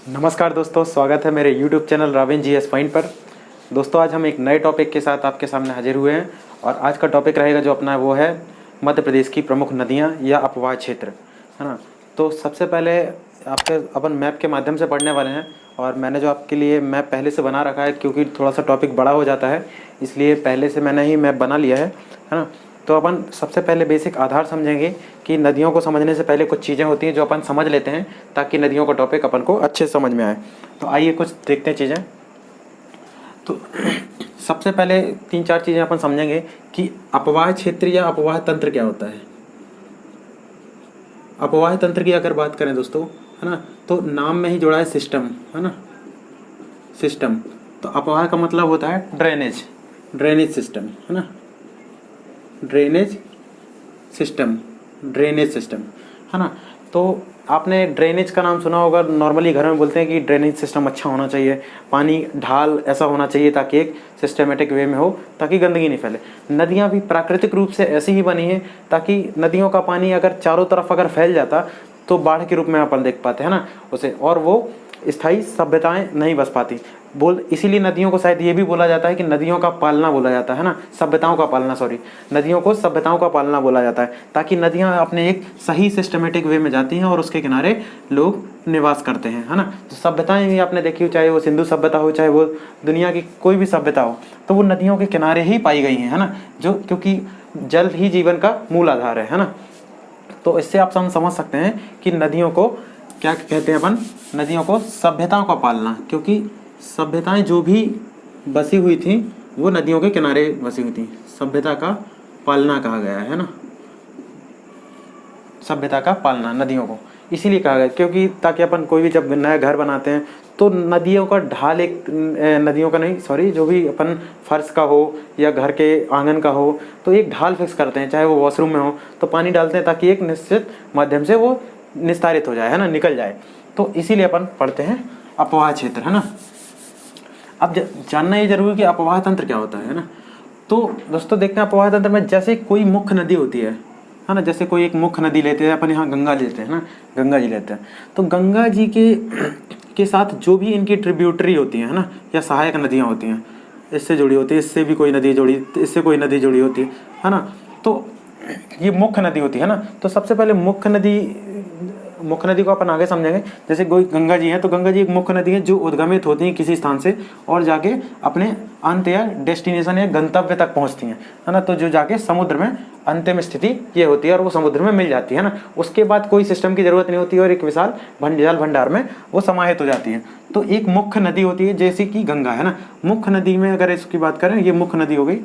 नमस्कार दोस्तों, स्वागत है मेरे YouTube channel Ravin G S fine पर। दोस्तों, आज हम एक नए टॉपिक के साथ आपके सामने हाजिर हुए हैं और आज का टॉपिक रहेगा जो अपना वो है मध्य प्रदेश की प्रमुख नदियां या अपवाह क्षेत्र, है ना। तो सबसे पहले आपके अपन मैप के माध्यम से पढ़ने वाले हैं और मैंने जो आपके लिए मैप पहले से बना रखा है, क्योंकि थोड़ा सा टॉपिक बड़ा हो जाता है इसलिए पहले से मैंने ही मैप बना लिया है ना। तो अपन सबसे पहले बेसिक आधार समझेंगे कि नदियों को समझने से पहले कुछ चीज़ें होती हैं जो अपन समझ लेते हैं ताकि नदियों का टॉपिक अपन को अच्छे से समझ में आए। तो आइए कुछ देखते हैं चीज़ें। तो सबसे पहले 3-4 चीज़ें अपन समझेंगे कि अपवाह क्षेत्र या अपवाह तंत्र क्या होता है। अपवाह तंत्र की अगर बात करें दोस्तों, है ना, तो नाम में ही जुड़ा है सिस्टम, है ना, सिस्टम। तो अपवाह का मतलब होता है ड्रेनेज सिस्टम, है ना, ड्रेनेज सिस्टम, है ना। तो आपने ड्रेनेज का नाम सुना होगा। नॉर्मली घर में बोलते हैं कि ड्रेनेज सिस्टम अच्छा होना चाहिए, पानी ढाल ऐसा होना चाहिए ताकि एक सिस्टमेटिक वे में हो, ताकि गंदगी नहीं फैले। नदियाँ भी प्राकृतिक रूप से ऐसी ही बनी हैं ताकि नदियों का पानी अगर चारों तरफ अगर फैल जाता तो बाढ़ के रूप में अपन देख पाते हैं ना उसे, और वो स्थायी सभ्यताएं नहीं बस पाती। इसीलिए नदियों को शायद ये भी बोला जाता है कि नदियों का पालना बोला जाता है ना, सभ्यताओं का पालना, सॉरी, नदियों को सभ्यताओं का पालना बोला जाता है, ताकि नदियां अपने एक सही सिस्टमेटिक वे में जाती हैं और उसके किनारे लोग निवास करते हैं, है ना। तो सभ्यताएं भी आपने देखी हो, चाहे वो सिंधु सभ्यता हो, चाहे वो दुनिया की कोई भी सभ्यता हो, तो वो नदियों के किनारे ही पाई गई हैं, है ना, जो क्योंकि जल ही जीवन का मूल आधार है ना। तो इससे आप समझ सकते हैं कि नदियों को क्या कहते हैं अपन, नदियों को सभ्यताओं का पालना, क्योंकि सभ्यताएं जो भी बसी हुई थी वो नदियों के किनारे बसी हुई थी। सभ्यता का पालना कहा गया है ना, सभ्यता का पालना नदियों को इसीलिए कहा गया क्योंकि ताकि अपन कोई भी जब नया घर बनाते हैं तो नदियों का ढाल एक नदियों का नहीं, सॉरी, जो भी अपन फर्श का हो या घर के आंगन का हो तो एक ढाल फिक्स करते हैं, चाहे वो वॉशरूम में हो तो पानी डालते हैं ताकि एक निश्चित माध्यम से वो निस्तारित हो जाए, है ना, निकल जाए। तो इसीलिए अपन पढ़ते हैं अपवाह क्षेत्र, है ना। अब जानना ये जरूरी कि अपवाह तंत्र क्या होता है ना। तो दोस्तों देखते हैं अपवाह तंत्र में जैसे कोई मुख्य नदी होती है ना, जैसे कोई एक मुख्य नदी लेते हैं अपन, यहाँ गंगा लेते हैं ना, गंगा जी लेते हैं। तो गंगा जी के साथ जो भी इनकी ट्रिब्यूटरी होती है ना, या सहायक नदियाँ होती हैं, इससे जुड़ी होती है, इससे भी कोई नदी जुड़ी, इससे कोई नदी जुड़ी होती है ना। तो ये मुख्य नदी होती है ना। तो सबसे पहले मुख्य नदी को अपन आगे समझेंगे। जैसे कोई गंगा जी है तो गंगा जी एक मुख्य नदी है जो उद्गमित होती है किसी स्थान से और जाके अपने अंत या डेस्टिनेशन या गंतव्य तक पहुंचती हैं, है ना। तो जो जाके समुद्र में अंतिम स्थिति ये होती है और वो समुद्र में मिल जाती है ना। उसके बाद कोई सिस्टम की जरूरत नहीं होती और एक विशाल जल भंडार में वो समाहित हो जाती है। तो एक मुख्य नदी होती है जैसे कि गंगा, है ना। मुख्य नदी में अगर इसकी बात करें, ये मुख्य नदी हो गई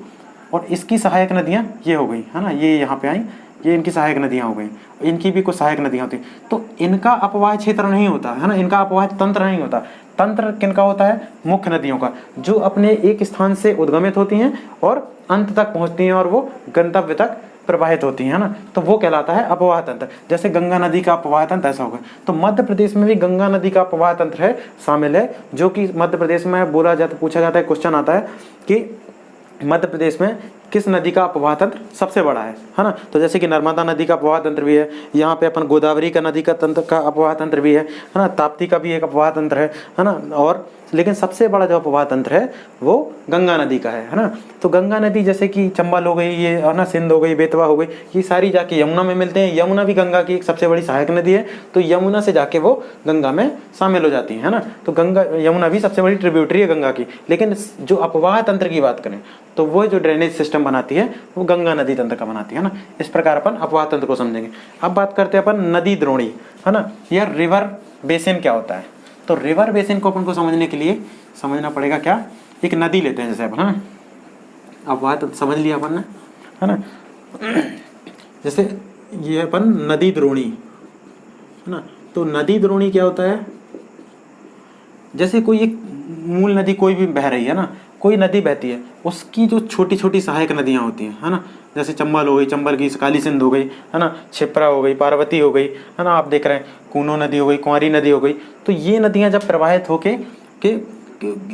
और इसकी सहायक नदियाँ ये हो गई, है ना, ये यहाँ पे आई, ये इनकी सहायक नदियाँ हो गई। इनकी भी कुछ सहायक नदियाँ होती हैं। तो इनका अपवाह क्षेत्र नहीं होता, है ना, इनका अपवाह तंत्र नहीं होता। तंत्र किनका होता है? मुख्य नदियों का, जो अपने एक स्थान से उद्गमित होती हैं और अंत तक पहुँचती हैं और वो गंतव्य तक प्रवाहित होती हैं, है ना। तो वो कहलाता है अपवाह तंत्र। जैसे गंगा नदी का अपवाह तंत्र ऐसा होगा। तो मध्य प्रदेश में भी गंगा नदी का अपवाह तंत्र है, शामिल है, जो कि मध्य प्रदेश में पूछा जाता है, क्वेश्चन आता है कि मध्य प्रदेश में किस नदी का अपवाह तंत्र सबसे बड़ा है ना। तो जैसे कि नर्मदा नदी का अपवाह तंत्र भी है, यहाँ पे अपन गोदावरी का नदी का तंत्र का अपवाह तंत्र भी है ना, ताप्ती का भी एक अपवाह तंत्र है ना। और लेकिन सबसे बड़ा जो अपवाह तंत्र है वो गंगा नदी का है ना। तो गंगा नदी जैसे कि चंबल हो गई, ये है ना, सिंध हो गई, बेतवा हो गई, ये सारी जाके यमुना में मिलते हैं। यमुना भी गंगा की एक सबसे बड़ी सहायक नदी है, तो यमुना से जाके वो गंगा में शामिल हो जाती है ना। तो यमुना भी सबसे बड़ी ट्रिब्यूटरी है गंगा की। लेकिन जो अपवाह तंत्र की बात करें तो वो जो ड्रेनेज सिस्टम बनाती है वो गंगा नदी तंत्र का बनाती है ना। इस प्रकार अपन अपवाह तंत्र को समझेंगे। अब बात करते हैं अपन नदी द्रोणी, है ना, या रिवर बेसिन क्या होता है। तो रिवर बेसिन को अपन को समझने के लिए समझना पड़ेगा क्या, एक नदी लेते हैं जैसे अपन, है ना, अपवाह तंत्र समझ लिया अपन ने, है ना। जैसे ये अपन नदी द्रोणी, है ना। तो नदी द्रोणी क्या होता है? जैसे कोई एक मूल नदी कोई भी बह रही है ना, कोई नदी बहती है, उसकी जो छोटी छोटी सहायक नदियाँ होती हैं, है ना। जैसे चंबल हो गई, चंबल की काली सिंध हो गई, है ना, क्षिप्रा हो गई, पार्वती हो गई, है ना, आप देख रहे हैं, कूनो नदी हो गई, कुंवारी नदी हो गई। तो ये नदियाँ जब प्रवाहित होके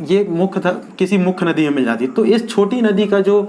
ये किसी मुख्य नदी में मिल जाती है, तो इस छोटी नदी का जो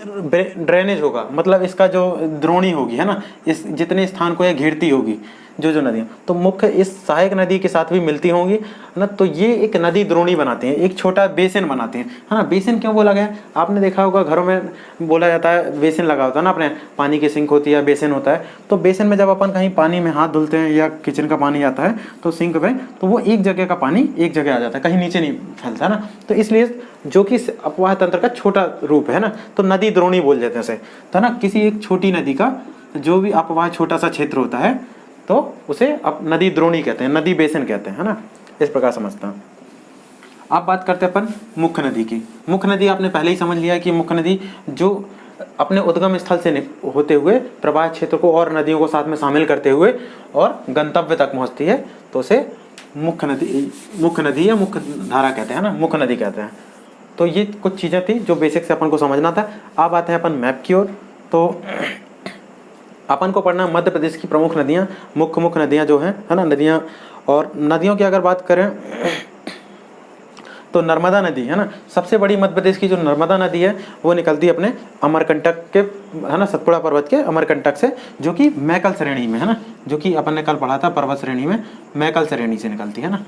ड्रेनेज होगा, मतलब इसका जो द्रोणी होगी, है ना, इस जितने स्थान को यह घेरती होगी, जो नदियाँ, तो मुख्य इस सहायक नदी के साथ भी मिलती होंगी, है ना। तो ये एक नदी द्रोणी बनाते हैं, एक छोटा बेसिन बनाते हैं, है ना। बेसिन क्यों बोला गया, आपने देखा होगा घरों में बोला जाता है बेसिन लगा होता है ना, अपने पानी की सिंक होती है, बेसिन होता है। तो बेसिन में जब अपन कहीं पानी में हाथ धुलते हैं या किचन का पानी आता है तो सिंक में, तो वो एक जगह का पानी एक जगह आ जाता है, कहीं नीचे नहीं फैलता, है ना। तो इसलिए जो कि अपवाह तंत्र का छोटा रूप है ना, तो नदी द्रोणी बोल देते हैं उसे, तो ना किसी एक छोटी नदी का जो भी अपवाह छोटा सा क्षेत्र होता है तो उसे अब नदी द्रोणी कहते हैं, नदी बेसिन कहते हैं, है ना। इस प्रकार समझता हूँ। अब बात करते हैं अपन मुख्य नदी की। मुख्य नदी आपने पहले ही समझ लिया कि मुख्य नदी जो अपने उद्गम स्थल से होते हुए प्रवाह क्षेत्र को और नदियों को साथ में शामिल करते हुए और गंतव्य तक पहुँचती है, तो उसे मुख्य नदी या मुख्य धारा कहते हैं ना, मुख्य नदी कहते हैं। तो ये कुछ चीज़ें थी जो बेसिक से अपन को समझना था। अब आते हैं अपन मैप की ओर। तो अपन को पढ़ना मध्य प्रदेश की प्रमुख नदियाँ, मुख्य नदियाँ जो हैं, है ना, नदियाँ। और नदियों की अगर बात करें तो नर्मदा नदी, है ना, सबसे बड़ी मध्य प्रदेश की जो नर्मदा नदी है वो निकलती है अपने अमरकंटक के, है ना, सतपुड़ा पर्वत के अमरकंटक से, जो कि मैकल श्रेणी में, है ना, जो कि अपन ने कल पढ़ा था पर्वत श्रेणी में, मैकल श्रेणी से निकलती है ना,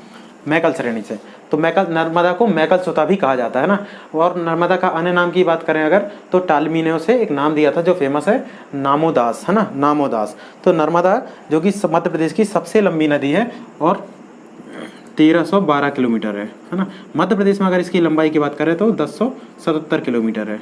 मैकल श्रेणी से। तो मैकल, नर्मदा को मैकल सुता भी कहा जाता है ना। और नर्मदा का अन्य नाम की बात करें अगर, तो टालमी ने उसे एक नाम दिया था जो फेमस है, नामोदास, है ना, नामोदास। तो नर्मदा जो कि मध्य प्रदेश की सबसे लंबी नदी है और 1312 किलोमीटर है ना। मध्य प्रदेश में अगर इसकी लंबाई की बात करें तो 1077 किलोमीटर है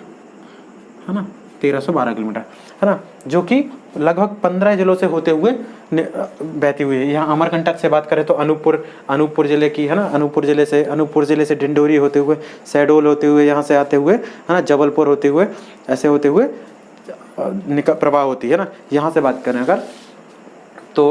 ना, 1312 किलोमीटर, है ना, जो कि लगभग 15 जिलों से होते हुए बहती हुई है। यहाँ अमरकंटक से बात करें तो अनूपपुर जिले की, है ना, अनूपपुर जिले से डिंडोरी होते हुए, शहडोल होते हुए, यहाँ से आते हुए, है ना, जबलपुर होते हुए, ऐसे होते हुए प्रवाह होती है ना। यहाँ से बात करें अगर तो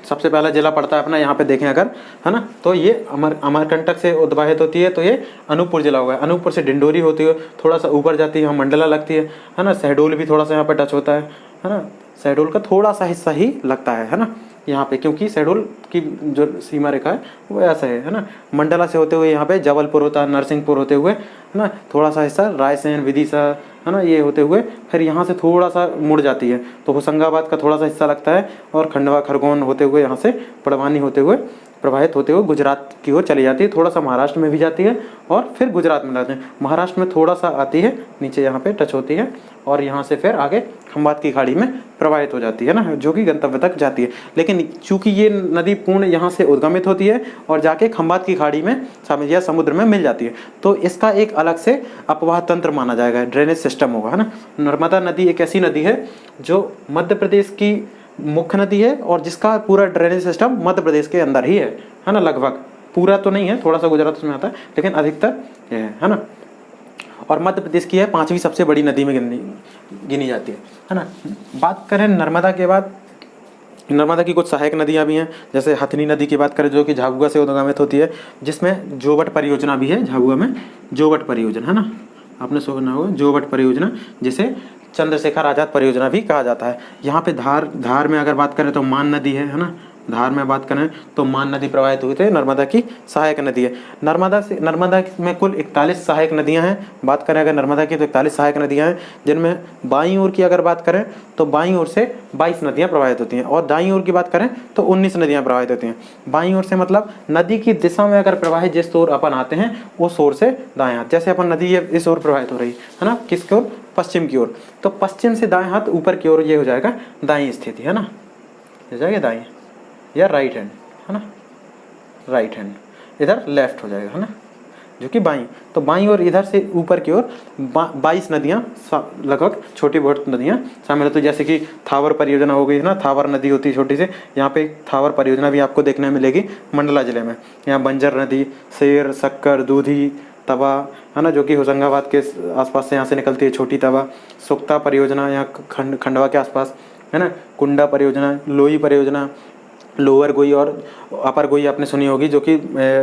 सबसे पहला जिला पड़ता है अपना, यहाँ पे देखें अगर, है ना, तो ये अमरकंटक से उद्वाहित होती है, तो ये अनूपपुर जिला होगा। अनूपपुर से डिंडोरी होती है, थोड़ा सा ऊपर जाती है, यहाँ मंडला लगती है ना। शहडोल भी थोड़ा सा यहाँ पे टच होता है ना, शहडोल का थोड़ा सा हिस्सा ही लगता है ना यहाँ पे, क्योंकि शहडोल की जो सीमा रेखा है वो ऐसा है ना। मंडला से होते हुए यहाँ पे जबलपुर होता है, नरसिंहपुर होते हुए, है ना, थोड़ा सा हिस्सा रायसेन, विदिशा, है ना, ये होते हुए फिर यहाँ से थोड़ा सा मुड़ जाती है, तो होशंगाबाद का थोड़ा सा हिस्सा लगता है, और खंडवा, खरगोन होते हुए, यहाँ से पड़वानी होते हुए, प्रवाहित होते हुए गुजरात की ओर चली जाती है, थोड़ा सा महाराष्ट्र में भी जाती है और फिर गुजरात में जाते हैं। महाराष्ट्र में थोड़ा सा आती है, नीचे यहाँ पे टच होती है, और यहाँ से फिर आगे खंबात की खाड़ी में प्रवाहित हो जाती है ना, जो कि गंतव्य तक जाती है। लेकिन चूंकि ये नदी पूर्ण यहाँ से उद्गमित होती है और जाके खंबात की खाड़ी में या समुद्र में मिल जाती है, तो इसका एक अलग से अपवाह तंत्र माना जाएगा, ड्रेनेज सिस्टम होगा, है ना। नर्मदा नदी एक ऐसी नदी है जो मध्य प्रदेश की मुख्य नदी है और जिसका पूरा ड्रेनेज सिस्टम मध्य प्रदेश के अंदर ही है ना, लगभग पूरा तो नहीं है, थोड़ा सा गुजरात उसमें आता है, लेकिन अधिकतर ये है ना। और मध्य प्रदेश की है 5वीं सबसे बड़ी नदी में गिनी जाती है ना। बात करें नर्मदा के बाद, नर्मदा की कुछ सहायक नदियाँ भी हैं, जैसे हथनी नदी की बात करें जो कि झाबुआ से उद्गमित होती है, जिसमें जोवट परियोजना भी है, झाबुआ में जोवट परियोजना, है ना, आपने सुना होगा जोवट परियोजना, जिसे चंद्रशेखर आजाद परियोजना भी कहा जाता है। यहाँ पे धार में अगर बात करें तो मान नदी है ना, धार में बात करें तो मान नदी प्रवाहित हुई थी, नर्मदा की सहायक नदी है। नर्मदा में कुल 41 सहायक नदियां हैं। बात करें अगर नर्मदा की तो 41 सहायक नदियां हैं, जिनमें बाईं ओर की अगर बात करें तो बाईं ओर से 22 नदियां प्रवाहित होती हैं, और दाईं ओर की बात करें तो 19 नदियां प्रवाहित होती हैं। बाईं ओर से मतलब नदी की दिशा में अगर प्रवाहित जिस ओर अपन आते हैं उस ओर से दाएं हाथ, जैसे अपन नदी इस ओर प्रवाहित हो रही है ना, किसकी ओर, पश्चिम की ओर, तो पश्चिम से दाएं हाथ ऊपर की ओर ये हो जाएगा दाईं स्थिति, है ना, हो जाएगा दाईं या राइट हैंड, है ना, राइट हैंड, इधर लेफ्ट हो जाएगा, है ना, जो कि बाईं। तो बाईं और इधर से ऊपर की ओर 22 नदियाँ लगभग छोटी बहुत नदियाँ शामिल होती है, जैसे कि थावर परियोजना हो गई, है ना, थावर नदी होती है छोटी से, यहाँ पे थावर परियोजना भी आपको देखने मिलेगी मंडला जिले में। यहाँ बंजर नदी, शेर, शक्कर, दूधी, तवा, है ना, जो कि होशंगाबाद के आसपास से यहाँ से निकलती है, छोटी तवा। सुक्ता परियोजना यहाँ खंडवा के आसपास, है ना, कुंडा परियोजना, लोई परियोजना, लोअर गोई और अपर गोई आपने सुनी होगी, जो कि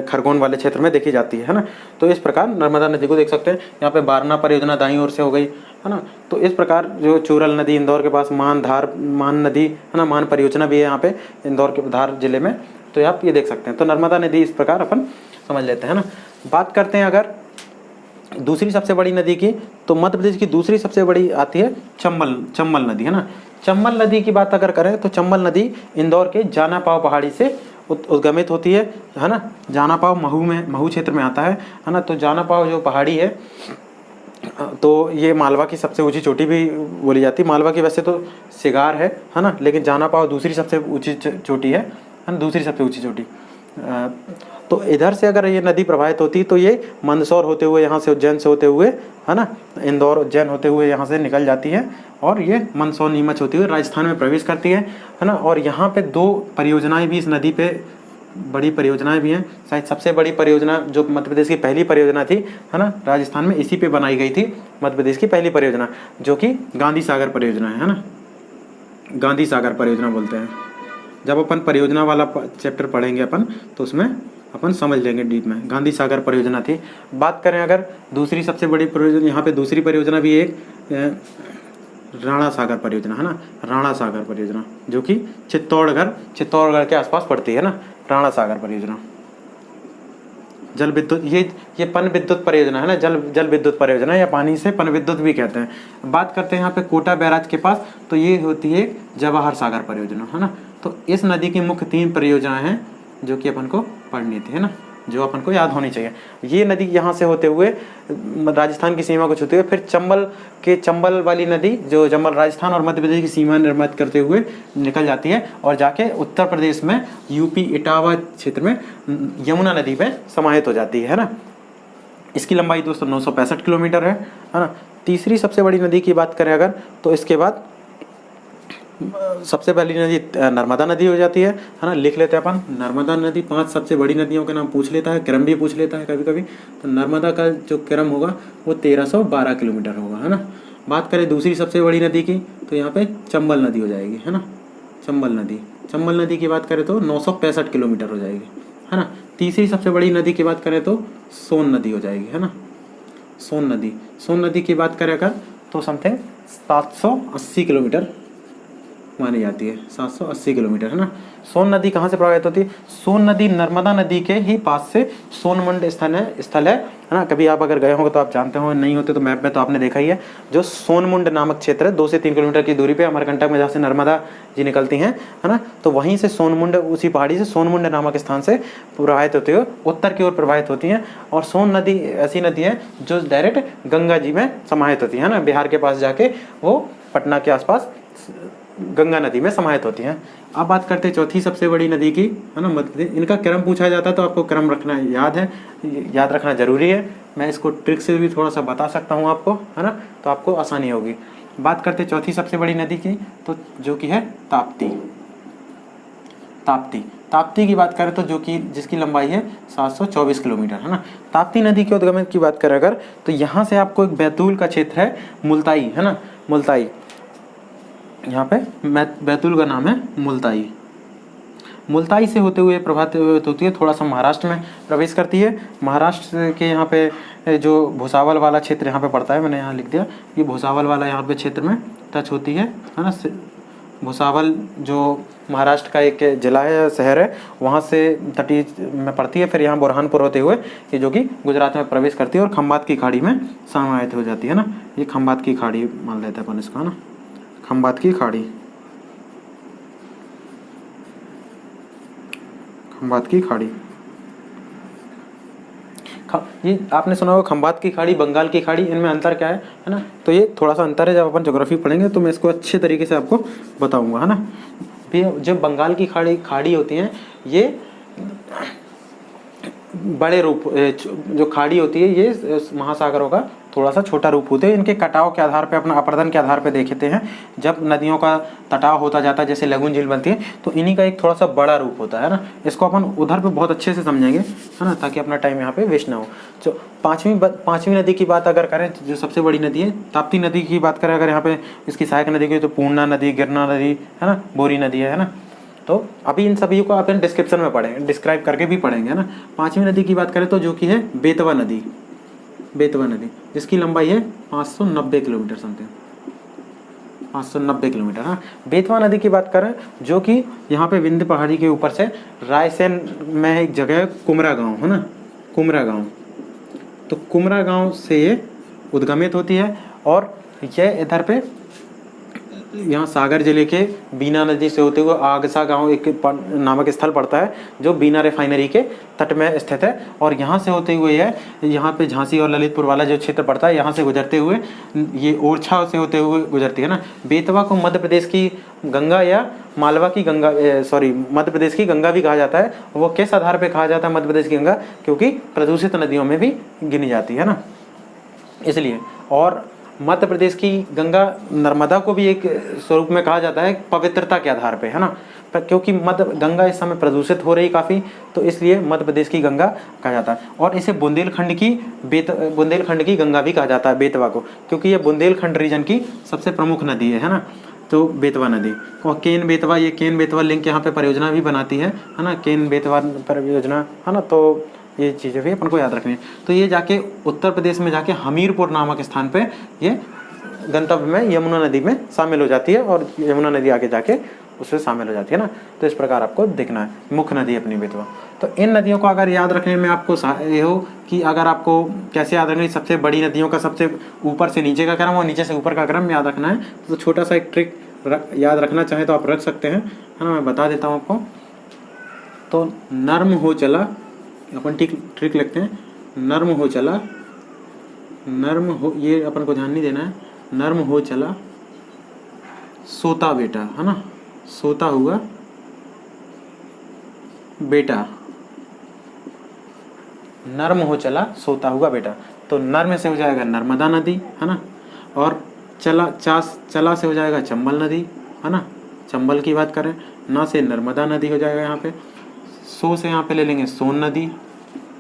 खरगोन वाले क्षेत्र में देखी जाती है ना। तो इस प्रकार नर्मदा नदी को देख सकते हैं। यहाँ पे बारना परियोजना दाईं ओर से हो गई, है ना। तो इस प्रकार जो चूरल नदी इंदौर के पास, मान नदी, है ना, मान परियोजना भी है यहाँ पे इंदौर के धार जिले में, तो आप ये देख सकते हैं। तो नर्मदा नदी इस प्रकार अपन समझ लेते हैं ना। बात करते हैं अगर दूसरी सबसे बड़ी नदी की, तो मध्य प्रदेश की दूसरी सबसे बड़ी आती है चंबल नदी, है ना। चंबल नदी की बात अगर करें तो चंबल नदी इंदौर के जानापाव पहाड़ी से उद्गमित होती है ना। जानापाव महू क्षेत्र में आता है ना। तो जानापाव जो पहाड़ी है तो ये मालवा की सबसे ऊंची चोटी भी बोली जाती है। मालवा की वैसे तो सिगार है ना, लेकिन जानापाव दूसरी सबसे ऊंची चोटी है ना, दूसरी सबसे ऊंची चोटी। तो इधर से अगर ये नदी प्रवाहित होती तो ये मंदसौर होते हुए यहाँ से उज्जैन से होते हुए है ना, इंदौर उज्जैन होते हुए यहाँ से निकल जाती है और ये मंदसौर नीमच होती हुए राजस्थान में प्रवेश करती है ना। और यहाँ पे 2 परियोजनाएं भी इस नदी पे, बड़ी परियोजनाएं भी हैं। शायद सबसे बड़ी परियोजना जो मध्य प्रदेश की पहली परियोजना थी है ना, राजस्थान में इसी पे बनाई गई थी मध्य प्रदेश की पहली परियोजना, जो कि गांधी सागर परियोजना है ना। गांधी सागर परियोजना बोलते हैं। जब अपन परियोजना वाला चैप्टर पढ़ेंगे अपन तो उसमें अपन समझ लेंगे डीप में। गांधी सागर परियोजना थी। बात करें अगर दूसरी सबसे बड़ी परियोजना, यहाँ पे दूसरी परियोजना भी एक राणा सागर परियोजना है ना। राणा सागर परियोजना जो कि चित्तौड़गढ़ के आसपास पड़ती है ना, राणा सागर परियोजना। जल विद्युत, ये पन विद्युत परियोजना है ना, जल विद्युत परियोजना या पानी से पन विद्युत भी कहते हैं। बात करते हैं यहाँ पे कोटा बैराज के पास, तो ये होती है जवाहर सागर परियोजना है ना। तो इस नदी की मुख्य 3 परियोजनाएं हैं जो कि अपन को पढ़नी थी है ना, जो अपन को याद होनी चाहिए। ये नदी यहाँ से होते हुए राजस्थान की सीमा को छूते हुए फिर चंबल वाली नदी जो चंबल राजस्थान और मध्य प्रदेश की सीमा निर्मित करते हुए निकल जाती है और जाके उत्तर प्रदेश में यूपी इटावा क्षेत्र में यमुना नदी में समाहित हो जाती है ना। इसकी लंबाई दोस्तों 965 किलोमीटर है ना। तीसरी सबसे बड़ी नदी की बात करें अगर तो इसके बाद सबसे पहली नदी नर्मदा नदी हो जाती है ना। लिख लेते हैं अपन नर्मदा नदी। 5 सबसे बड़ी नदियों के नाम पूछ लेता है, क्रम भी पूछ लेता है कभी कभी। तो नर्मदा का जो क्रम होगा वो 1312 किलोमीटर होगा है ना। बात करें दूसरी सबसे बड़ी नदी की तो यहाँ पे चंबल नदी हो जाएगी है ना। चंबल नदी की बात करें तो 965 किलोमीटर हो जाएगी है ना। तीसरी सबसे बड़ी नदी की बात करें तो सोन नदी हो जाएगी है ना। सोन नदी की बात करें अगर तो समथिंग 780 किलोमीटर मानी जाती है, 780 किलोमीटर है ना। सोन नदी कहाँ से प्रवाहित होती है? सोन नदी नर्मदा नदी के ही पास से सोनमुंड स्थल है ना। कभी आप अगर गए होंगे तो आप जानते हो, नहीं होते तो मैप में तो आपने देखा ही है। जो सोनमुंड नामक क्षेत्र है 2 से 3 किलोमीटर की दूरी पे अमरकंटक में जहाँ से नर्मदा जी निकलती हैं है ना, तो वहीं से सोनमुंड, उसी पहाड़ी से सोनमुंड नामक स्थान से प्रवाहित होते हुए उत्तर की ओर प्रवाहित होती हैं। और सोन नदी ऐसी नदी है जो डायरेक्ट गंगा जी में समाहित होती है ना। बिहार के पास जाके वो पटना के आसपास गंगा नदी में समाहित होती हैं। अब बात करते हैं चौथी सबसे बड़ी नदी की है ना, मध्य प्रदेश। इनका क्रम पूछा जाता है तो आपको क्रम रखना याद रखना जरूरी है। मैं इसको ट्रिक से भी थोड़ा सा बता सकता हूँ आपको है ना, तो आपको आसानी होगी। बात करते हैं चौथी सबसे बड़ी नदी की तो जो कि है ताप्ती की बात करें तो जो कि जिसकी लंबाई है 724 किलोमीटर है ना। ताप्ती नदी के उद्गम की बात करें अगर तो यहाँ से आपको एक बैतूल का क्षेत्र है मुल्ताई है ना। यहाँ पे बैतूल का नाम है मुल्ताई से होते हुए प्रभावित होती है, थोड़ा सा महाराष्ट्र में प्रवेश करती है। महाराष्ट्र के यहाँ पे जो भुसावल वाला क्षेत्र यहाँ पे पड़ता है, मैंने यहाँ लिख दिया, ये भुसावल वाला यहाँ पे क्षेत्र में टच होती है ना। भुसावल जो महाराष्ट्र का एक जिला है, शहर है, वहाँ से तटीय में पड़ती है। फिर यहाँ बुरहानपुर होते हुए ये जो कि गुजरात में प्रवेश करती है और खंबात की खाड़ी में समाहित हो जाती है ना। ये खंबात की खाड़ी मान लेते हैं अपन इसका ना, खंबात की खाड़ी। ये आपने सुना होगा खंबात की खाड़ी, बंगाल की खाड़ी, इनमें अंतर क्या है ना। तो ये थोड़ा सा अंतर है, जब अपन ज्योग्राफी पढ़ेंगे तो मैं इसको अच्छे तरीके से आपको बताऊंगा है ना। जो बंगाल की खाड़ी होती हैं ये बड़े रूप, जो खाड़ी होती है ये महासागरों का थोड़ा सा छोटा रूप होते हैं। इनके कटाव के आधार पे, अपना अपर्दन के आधार पे देखते हैं, जब नदियों का तटाव होता जाता है, जैसे लगुन झील बनती है, तो इन्हीं का एक थोड़ा सा बड़ा रूप होता है ना। इसको अपन उधर पे बहुत अच्छे से समझेंगे है ना, ताकि अपना टाइम यहाँ पे वेस्ट ना हो। तो पाँचवीं नदी की बात अगर करें, जो सबसे बड़ी नदी है ताप्ती नदी की बात करें अगर यहाँ पे, इसकी सहायक नदी की तो पूर्णा नदी, गिरना नदी है ना, बोरी नदी है ना। तो अभी इन सभी को अपन डिस्क्रिप्शन में पढ़ेंगे, डिस्क्राइब करके भी पढ़ेंगे ना। 5वीं नदी की बात करें तो जो कि है बेतवा नदी, जिसकी लंबाई है 590 किलोमीटर समथिंग, 590 किलोमीटर। हाँ, बेतवा नदी की बात करें जो कि यहाँ पे विंध्य पहाड़ी के ऊपर से रायसेन में एक जगह है कुमरा गांव है ना, कुमरा गांव। तो कुमरा गांव से ये उद्गमित होती है और यह इधर पे यहाँ सागर जिले के बीना नदी से होते हुए आगसा गांव एक नामक स्थल पड़ता है जो बीना रिफाइनरी के तट में स्थित है। और यहाँ से होते हुए है यहाँ पे झांसी और ललितपुर वाला जो क्षेत्र पड़ता है, यहाँ से गुजरते हुए ये ओरछा से होते हुए गुजरती है ना। बेतवा को मध्य प्रदेश की गंगा या मालवा की गंगा मध्य प्रदेश की गंगा भी कहा जाता है। वो किस आधार पर कहा जाता है मध्य प्रदेश की गंगा? क्योंकि प्रदूषित नदियों में भी गिनी जाती है ना, इसलिए। और मध्य प्रदेश की गंगा नर्मदा को भी एक स्वरूप में कहा जाता है पवित्रता के आधार पे, है ना। क्योंकि मध्य गंगा इस समय प्रदूषित हो रही काफ़ी, तो इसलिए मध्य प्रदेश की गंगा कहा जाता है। और इसे बुंदेलखंड की गंगा भी कहा जाता है बेतवा को, क्योंकि ये बुंदेलखंड रीजन की सबसे प्रमुख नदी है ना। तो बेतवा नदी और केन बेतवा लिंक यहाँ पे परियोजना भी बनाती है ना, केन बेतवा परियोजना, है ना। तो ये चीज़ें भी अपन को याद रखनी है। तो ये जाके उत्तर प्रदेश में जाके हमीरपुर नामक स्थान पे ये गंतव्य में यमुना नदी में शामिल हो जाती है, और यमुना नदी आगे जाके उससे शामिल हो जाती है ना। तो इस प्रकार आपको देखना है, मुख्य नदी अपनी बेतवा। तो इन नदियों को अगर याद रखने में आपको ये हो कि अगर आपको कैसे याद रखना है, सबसे बड़ी नदियों का सबसे ऊपर से नीचे का क्रम और नीचे से ऊपर का क्रम याद रखना है। तो छोटा सा एक ट्रिक याद रखना चाहें तो आप रख सकते हैं, है ना। मैं बता देता हूँ आपको। तो नर्म हो चला, अपन ट्रिक लिखते हैं, नर्म हो चला, नर्म हो, ये अपन को ध्यान नहीं देना है, नर्म हो चला सोता बेटा, है ना, सोता हुआ बेटा, नर्म हो चला सोता हुआ बेटा। तो नर्म से हो जाएगा नर्मदा नदी, है ना। और चला से हो जाएगा चंबल नदी, है ना, चंबल की बात करें ना, से नर्मदा नदी हो जाएगा यहाँ पे। सो से यहाँ पे ले लेंगे सोन नदी,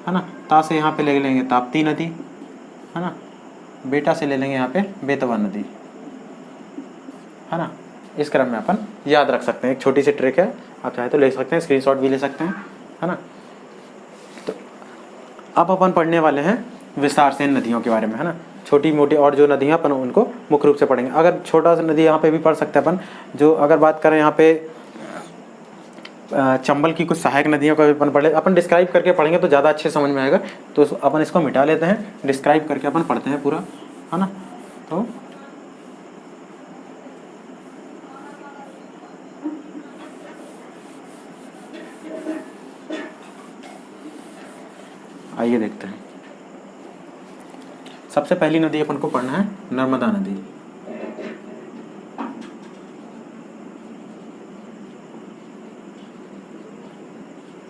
है ना। ता से यहाँ पे ले लेंगे ताप्ती नदी, है ना। बेटा से ले लेंगे यहाँ पे बेतवा नदी, है ना। इस क्रम में अपन याद रख सकते हैं। एक छोटी सी ट्रिक है, आप चाहे तो ले सकते हैं, स्क्रीनशॉट भी ले सकते हैं, है ना। तो अब अपन पढ़ने वाले हैं विस्तार से इन नदियों के बारे में, है ना। छोटी मोटी और जो नदियाँ अपन उनको मुख्य रूप से पढ़ेंगे। अगर छोटा सा नदी यहाँ पे भी पढ़ सकते हैं अपन, जो अगर बात करें यहाँ पे चंबल की कुछ सहायक नदियों का भी अपन पढ़े, अपन डिस्क्राइब करके पढ़ेंगे तो ज़्यादा अच्छे समझ में आएगा। तो अपन इसको मिटा लेते हैं, डिस्क्राइब करके अपन पढ़ते हैं पूरा, है ना। तो आइए देखते हैं। सबसे पहली नदी अपन को पढ़ना है नर्मदा नदी।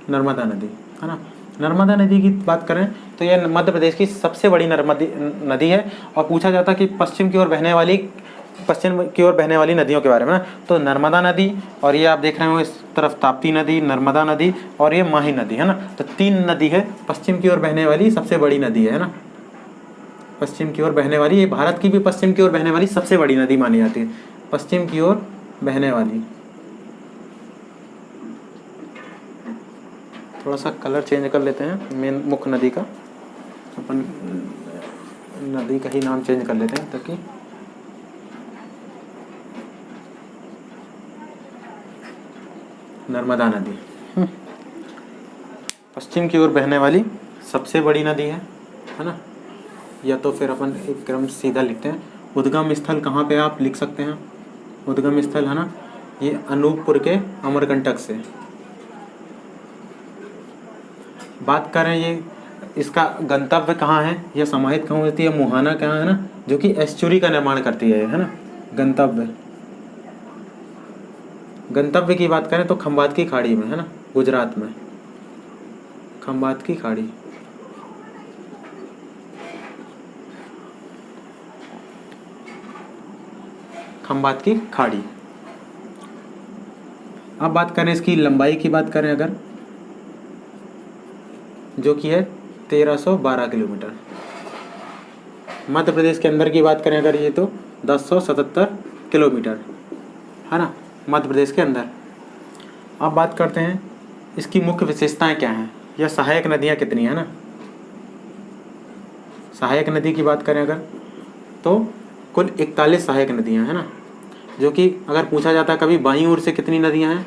नर्मदा नदी, है ना। नर्मदा नदी की बात करें तो यह मध्य प्रदेश की सबसे बड़ी नदी है। और पूछा जाता है कि पश्चिम की ओर बहने वाली नदियों के बारे में ना, तो नर्मदा नदी, और ये आप देख रहे हो इस तरफ ताप्ती नदी, नर्मदा नदी और ये माही नदी, है ना। तो 3 नदी है पश्चिम की ओर बहने वाली, सबसे बड़ी नदी है ना। पश्चिम की ओर बहने वाली, ये भारत की भी पश्चिम की ओर बहने वाली सबसे बड़ी नदी मानी जाती है, पश्चिम की ओर बहने वाली। थोड़ा सा कलर चेंज कर लेते हैं मेन मुख्य नदी का, अपन नदी का ही नाम चेंज कर लेते हैं ताकि नर्मदा नदी पश्चिम की ओर बहने वाली सबसे बड़ी नदी है ना। या तो फिर अपन एक क्रम सीधा लिखते हैं। उद्गम स्थल कहाँ पे आप लिख सकते हैं, उद्गम स्थल, है ना, ये अनूपपुर के अमरकंटक से। बात करें ये इसका गंतव्य कहाँ है, यह समाहित कहाँ होती है, मुहाना कहाँ है ना, जो कि एस्चुरी का निर्माण करती है ना। गंतव्य की बात करें तो खंबात की खाड़ी में, है ना, गुजरात में, खंबात की खाड़ी। खंबात की खाड़ी। अब बात करें इसकी लंबाई की बात करें अगर, जो कि है 1312 किलोमीटर। मध्य प्रदेश के अंदर की बात करें अगर, ये तो 1077 किलोमीटर, है ना, मध्य प्रदेश के अंदर। अब बात करते हैं इसकी मुख्य विशेषताएं क्या हैं, या सहायक नदियां कितनी है ना। सहायक नदी की बात करें अगर तो कुल 41 सहायक नदियां हैं ना, जो कि अगर पूछा जाता है कभी बाईं ओर से कितनी नदियां हैं,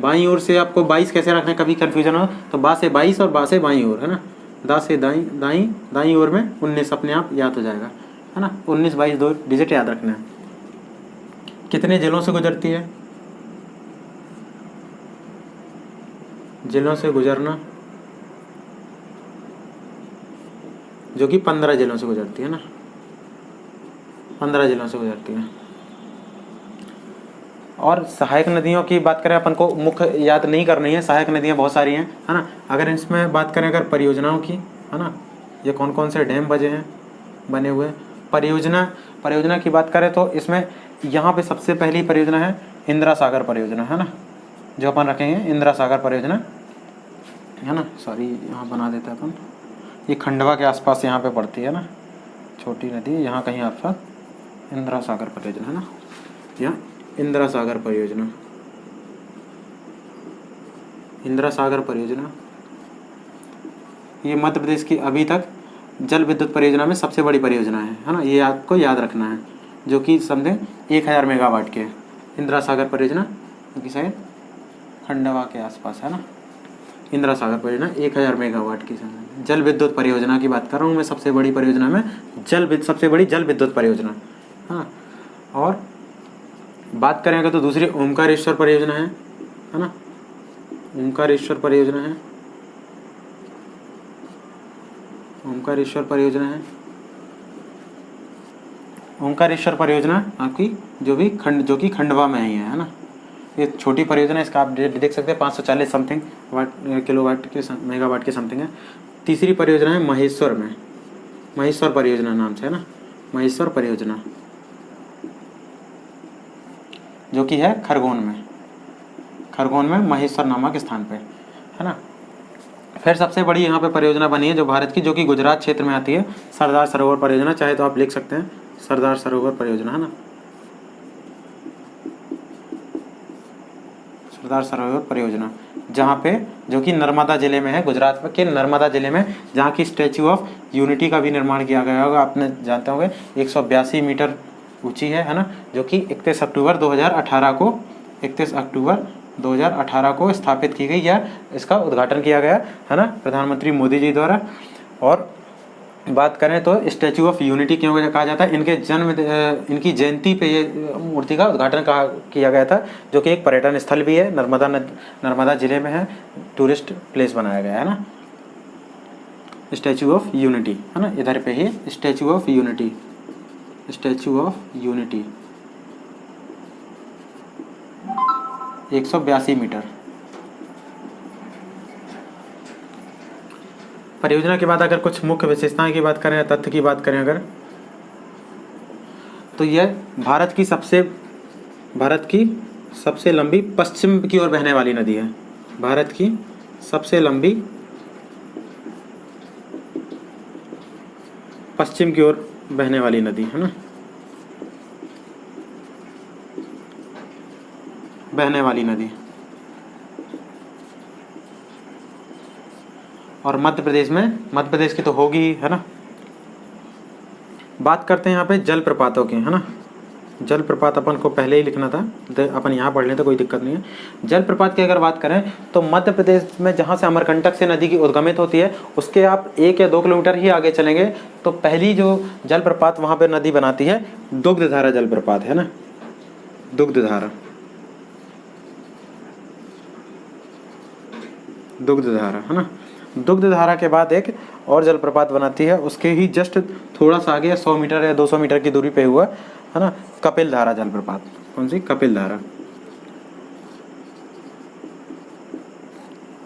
बाईं ओर से आपको 22 कैसे रखना है, कभी कन्फ्यूजन हो तो बा से 22 और बा से बाईं ओर, है ना। दा से दाई दाई दाई ओर में 19 अपने आप याद हो जाएगा, है ना। 19 22 2 डिजिट याद रखना है। कितने जिलों से गुजरती है? जिलों से गुजरना, जो कि 15 जिलों से गुजरती है ना, 15 जिलों से गुजरती है। और सहायक नदियों की बात करें, अपन को मुख्य याद नहीं करनी है, सहायक नदियाँ बहुत सारी हैं, है ना। अगर इसमें बात करें अगर परियोजनाओं की, है ना, ये कौन कौन से डैम बने हुए हैं। परियोजना की बात करें तो इसमें यहाँ पे सबसे पहली परियोजना है इंदिरा सागर परियोजना, है ना, जो अपन रखेंगे इंदिरा सागर परियोजना, है ना। सॉरी, यहाँ बना देते हैं अपन, ये खंडवा के आसपास यहाँ पे पड़ती है ना, छोटी नदी यहाँ कहीं आसपास, इंदिरा सागर परियोजना, है ना, यहाँ इंदिरा सागर परियोजना, इंदिरा सागर परियोजना ये मध्य प्रदेश की अभी तक जल विद्युत परियोजना में सबसे बड़ी परियोजना है ना, ये आपको याद रखना है, जो कि समझे 1000 मेगावाट के है इंदिरा सागर परियोजना, क्योंकि शायद खंडवा के आसपास है ना। इंदिरा सागर परियोजना 1000 मेगावाट की जल विद्युत परियोजना की बात कर रहा हूँ मैं, सबसे बड़ी परियोजना में सबसे बड़ी जल विद्युत परियोजना, हाँ। और बात करें अगर तो दूसरी ओमकारेश्वर परियोजना है ना, ओमकारेश्वर परियोजना है, ओमकारेश्वर परियोजना है। ओमकारेश्वर परियोजना आपकी जो कि खंडवा में ही है ना, ये छोटी परियोजना, इसका आप देख सकते हैं 540 समथिंग किलोवाट के मेगावाट के समथिंग है। तीसरी परियोजना है महेश्वर में, महेश्वर परियोजना नाम से, है ना, महेश्वर परियोजना, जो कि है खरगोन में महेश्वर नामक स्थान पे, है ना। फिर सबसे बड़ी यहाँ पे परियोजना बनी है जो भारत की, जो कि गुजरात क्षेत्र में आती है, सरदार सरोवर परियोजना, चाहे तो आप लिख सकते हैं सरदार सरोवर परियोजना, है ना, सरदार सरोवर परियोजना, जहाँ पे जो कि नर्मदा जिले में है, गुजरात के नर्मदा जिले में, जहाँ की स्टैच्यू ऑफ यूनिटी का भी निर्माण किया गया होगा, आपने जानते होंगे 182 मीटर ऊंची है ना, जो कि 31 अक्टूबर 2018 को स्थापित की गई, या इसका उद्घाटन किया गया, है ना, प्रधानमंत्री मोदी जी द्वारा। और बात करें तो स्टैच्यू ऑफ यूनिटी क्यों कहा जाता है, इनकी जयंती पे ये मूर्ति का उद्घाटन किया गया था, जो कि एक पर्यटन स्थल भी है, नर्मदा जिले में है, टूरिस्ट प्लेस बनाया गया है ना, स्टैच्यू ऑफ यूनिटी, है ना, इधर पे ही स्टैच्यू ऑफ यूनिटी 182 मीटर। परियोजना के बाद अगर कुछ मुख्य विशेषताएं की बात करें, तथ्य की बात करें अगर, तो यह भारत की सबसे लंबी पश्चिम की ओर बहने वाली नदी है, भारत की सबसे लंबी पश्चिम की ओर बहने वाली नदी, है ना, बहने वाली नदी। और मध्य प्रदेश की तो होगी ही, है ना। बात करते हैं यहाँ पे जलप्रपातों की, है ना, जलप्रपात अपन को पहले ही लिखना था, तो अपन यहाँ पढ़ लें तो कोई दिक्कत नहीं है। जलप्रपात की अगर बात करें तो मध्य प्रदेश में जहाँ से अमरकंटक से नदी की उद्गमित होती है, उसके आप 1 या 2 किलोमीटर ही आगे चलेंगे तो पहली जो जलप्रपात वहाँ पे नदी बनाती है, दुग्धधारा जलप्रपात, है ना, दुग्धधारा, है ना। दुग्धधारा के बाद एक और जलप्रपात बनाती है, उसके ही जस्ट थोड़ा सा आगे 100 मीटर या 200 मीटर की दूरी पे हुआ, है ना, कपिल धारा जलप्रपात। कौन सी? कपिल धारा।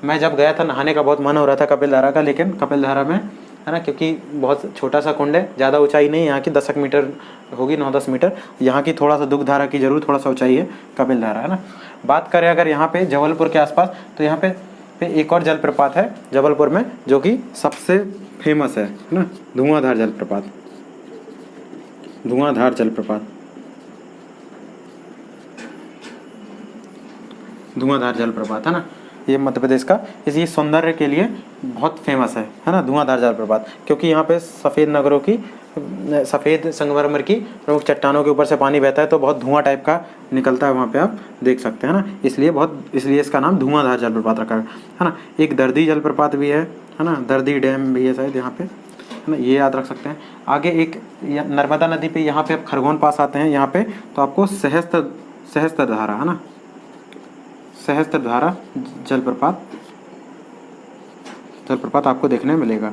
मैं जब गया था नहाने का बहुत मन हो रहा था कपिल धारा का, लेकिन कपिल धारा में, है ना, क्योंकि बहुत छोटा सा कुंड है, ज़्यादा ऊंचाई नहीं, यहाँ की 10 मीटर होगी, 9-10 मीटर, यहाँ की थोड़ा सा दुग्धधारा की जरूर थोड़ा सा ऊंचाई है कपिल धारा, है ना। बात करें अगर यहाँ पे जबलपुर के आसपास, तो यहाँ पे एक और जलप्रपात है जबलपुर में, जो कि सबसे फेमस है ना, धुआंधार जलप्रपात, धुआंधार जलप्रपात, धुआंधार जलप्रपात, है ना। ये मध्य प्रदेश का, इसलिए सौंदर्य के लिए बहुत फेमस है ना, धुआंधार जलप्रपात। क्योंकि यहाँ पे सफ़ेद संगमरमर की प्रमुख चट्टानों के ऊपर से पानी बहता है, तो बहुत धुआं टाइप का निकलता है, वहाँ पे आप देख सकते हैं ना, इसलिए इसका नाम धुआंधार जलप्रपात रखा है ना। एक दर्दी जलप्रपात भी है ना, दर्दी डैम भी है शायद यहाँ पे, है ना, ये याद रख सकते हैं। आगे एक नर्मदा नदी पे, यहाँ पे आप खरगोन पास आते हैं यहाँ पे, तो आपको सहस्त्रधारा है ना, सहस्त्रधारा जलप्रपात आपको देखने मिलेगा।